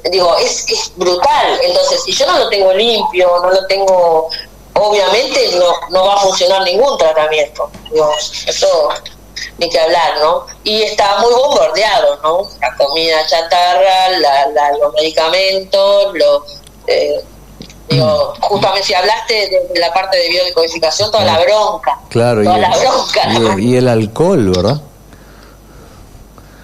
brutal. Entonces, si yo no lo tengo limpio, no lo tengo, obviamente no va a funcionar ningún tratamiento. Digo, eso ni que hablar, ¿no? Y está muy bombardeado, ¿no? La comida chatarra, los medicamentos, justamente si hablaste de la parte de biodecodificación, toda la bronca. Claro, ¿No? Y el alcohol, ¿verdad?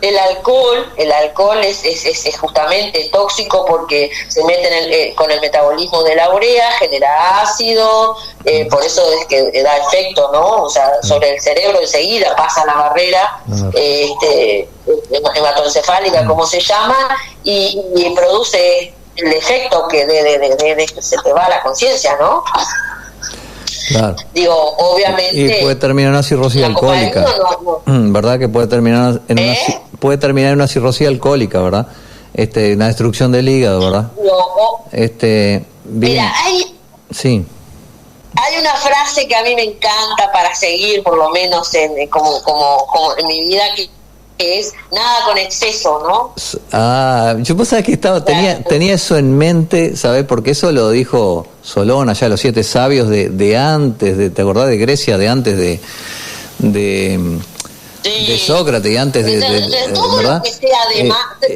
El alcohol es justamente tóxico porque se mete con el metabolismo de la urea, genera ácido, por eso es que da efecto, ¿no? O sea, sobre el cerebro enseguida pasa la barrera hematoencefálica, como se llama, y produce el efecto que de que se te va la conciencia, ¿no? Claro. Digo, obviamente... Y puede terminar en una cirrosis alcohólica. ¿Verdad que puede terminar puede terminar en una cirrosis alcohólica, ¿verdad? Una destrucción del hígado, ¿verdad? Bien. Mira, Sí. Hay una frase que a mí me encanta para seguir, por lo menos como en mi vida, que es nada con exceso, ¿no? Yo pensaba que tenía eso en mente, ¿sabes? Porque eso lo dijo Solón allá, los 7 sabios de antes, ¿te acordás de Grecia? De antes de Sócrates y antes de todo ¿verdad? Lo que sea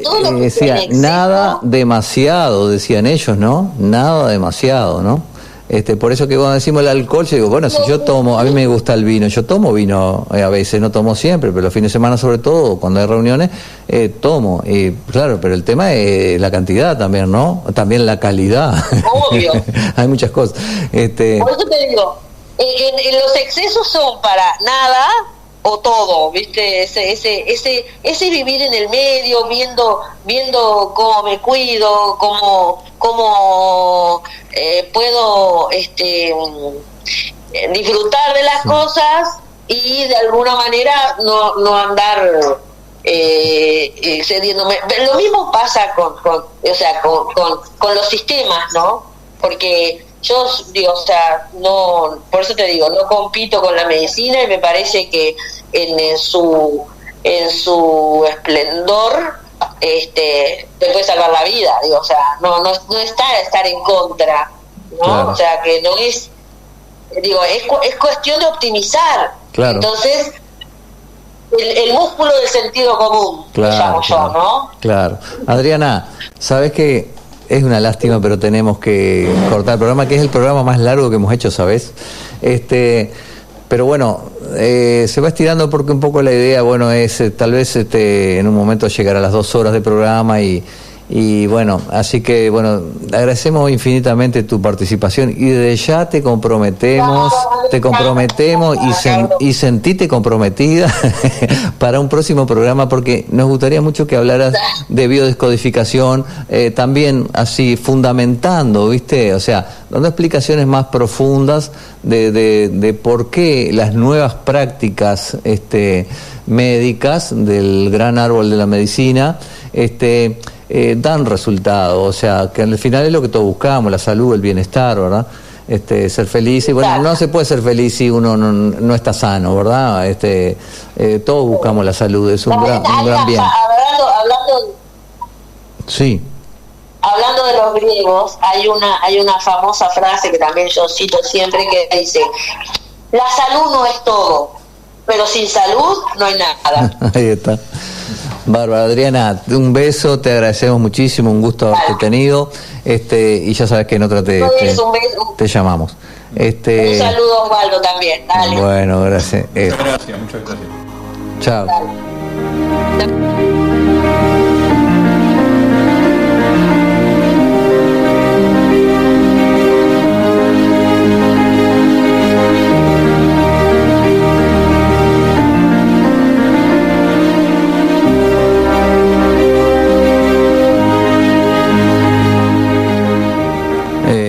todo lo que decía, sea en exceso, nada demasiado, decían ellos, ¿no? Nada demasiado, ¿no? Por eso que cuando decimos el alcohol, yo digo, bueno, si yo tomo, a mí me gusta el vino, yo tomo vino, a veces no tomo siempre, pero los fines de semana sobre todo, cuando hay reuniones, tomo, claro, pero el tema es la cantidad también, ¿no? También la calidad. Obvio. Hay muchas cosas. Por eso te digo, los excesos son para nada o todo, ¿viste? Ese vivir en el medio, viendo cómo me cuido, cómo puedo disfrutar de las cosas y de alguna manera no andar cediéndome. Lo mismo pasa con los sistemas, ¿no? Porque yo digo, no, por eso te digo, no compito con la medicina y me parece que en su esplendor te puede salvar la vida, digo, no está estar en contra, ¿no? Claro. Que no es, digo, es cuestión de optimizar. Claro. Entonces, el músculo del sentido común, claro, llamo yo, ¿no? Claro. Adriana, ¿sabes qué? Es una lástima, pero tenemos que cortar el programa, que es el programa más largo que hemos hecho, ¿sabes? Pero bueno, se va estirando porque un poco la idea, bueno, es tal vez en un momento llegar a las 2 horas de programa y bueno, así que bueno, agradecemos infinitamente tu participación y desde ya te comprometemos y sentite comprometida para un próximo programa, porque nos gustaría mucho que hablaras de biodescodificación, también así fundamentando, ¿viste? O sea, dando explicaciones más profundas de por qué las nuevas prácticas médicas del gran árbol de la medicina dan resultados, o sea, que al final es lo que todos buscamos, la salud, el bienestar, ¿verdad? Ser feliz, y bueno, no se puede ser feliz si uno no está sano, ¿verdad? Todos buscamos la salud, es un gran bien. Hablando sí. Hablando de los griegos, hay una famosa frase que también yo cito siempre, que dice: la salud no es todo, pero sin salud no hay nada. Ahí está. Bárbara. Adriana, un beso, te agradecemos muchísimo, un gusto haberte tenido, y ya sabes que en otra te llamamos. Un saludo, Osvaldo, también. Dale. Bueno, gracias. Muchas gracias. Chao.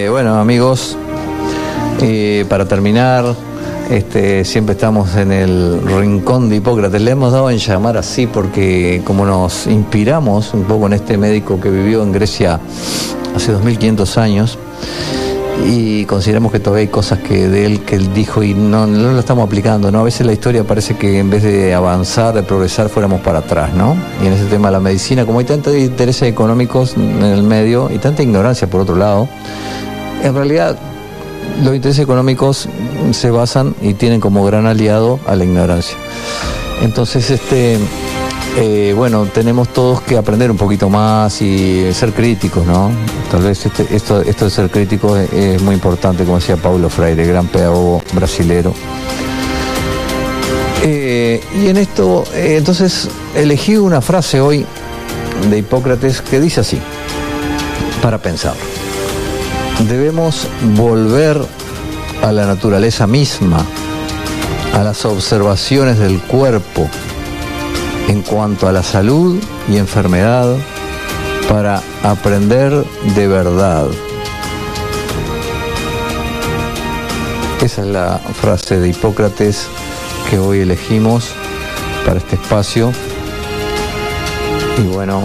Bueno, amigos, para terminar, siempre estamos en el rincón de Hipócrates. Le hemos dado en llamar así porque como nos inspiramos un poco en este médico que vivió en Grecia hace 2500 años y consideramos que todavía hay cosas que él dijo y no lo estamos aplicando, ¿no? A veces la historia parece que en vez de avanzar, de progresar, fuéramos para atrás, ¿no? Y en ese tema de la medicina, como hay tantos intereses económicos en el medio y tanta ignorancia por otro lado, en realidad los intereses económicos se basan y tienen como gran aliado a la ignorancia. Entonces, bueno, tenemos todos que aprender un poquito más y ser críticos, ¿no? Tal vez esto de ser críticos es muy importante, como decía Paulo Freire, gran pedagogo brasilero. Y en esto, entonces, elegí una frase hoy de Hipócrates que dice así, para pensar: debemos volver a la naturaleza misma, a las observaciones del cuerpo en cuanto a la salud y enfermedad, para aprender de verdad. Esa es la frase de Hipócrates que hoy elegimos para este espacio. Y bueno,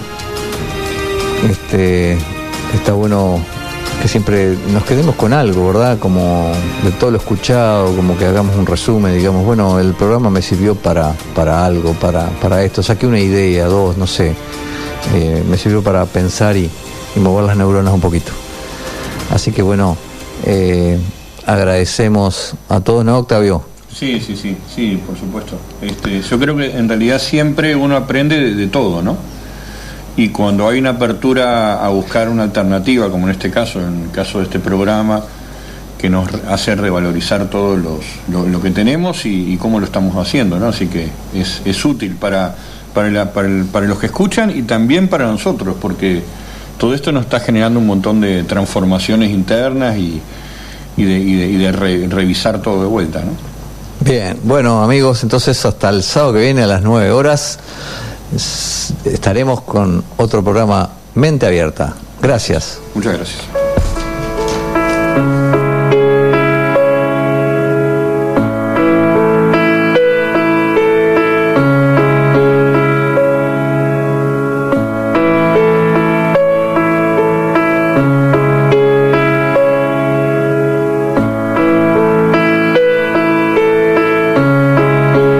está bueno que siempre nos quedemos con algo, ¿verdad? Como de todo lo escuchado, como que hagamos un resumen, digamos, bueno, el programa me sirvió para algo, para esto, saqué una idea, dos, no sé, me sirvió para pensar y mover las neuronas un poquito. Así que bueno, agradecemos a todos, ¿no, Octavio? Sí, por supuesto. Yo creo que en realidad siempre uno aprende de todo, ¿no? Y cuando hay una apertura a buscar una alternativa, como en este caso, en el caso de este programa, que nos hace revalorizar todo lo que tenemos y cómo lo estamos haciendo, ¿no? Así que es útil para los que escuchan y también para nosotros, porque todo esto nos está generando un montón de transformaciones internas y de revisar todo de vuelta, ¿no? Bien, bueno amigos, entonces hasta el sábado que viene a las 9 horas estaremos con otro programa Mente Abierta. Gracias. Muchas gracias.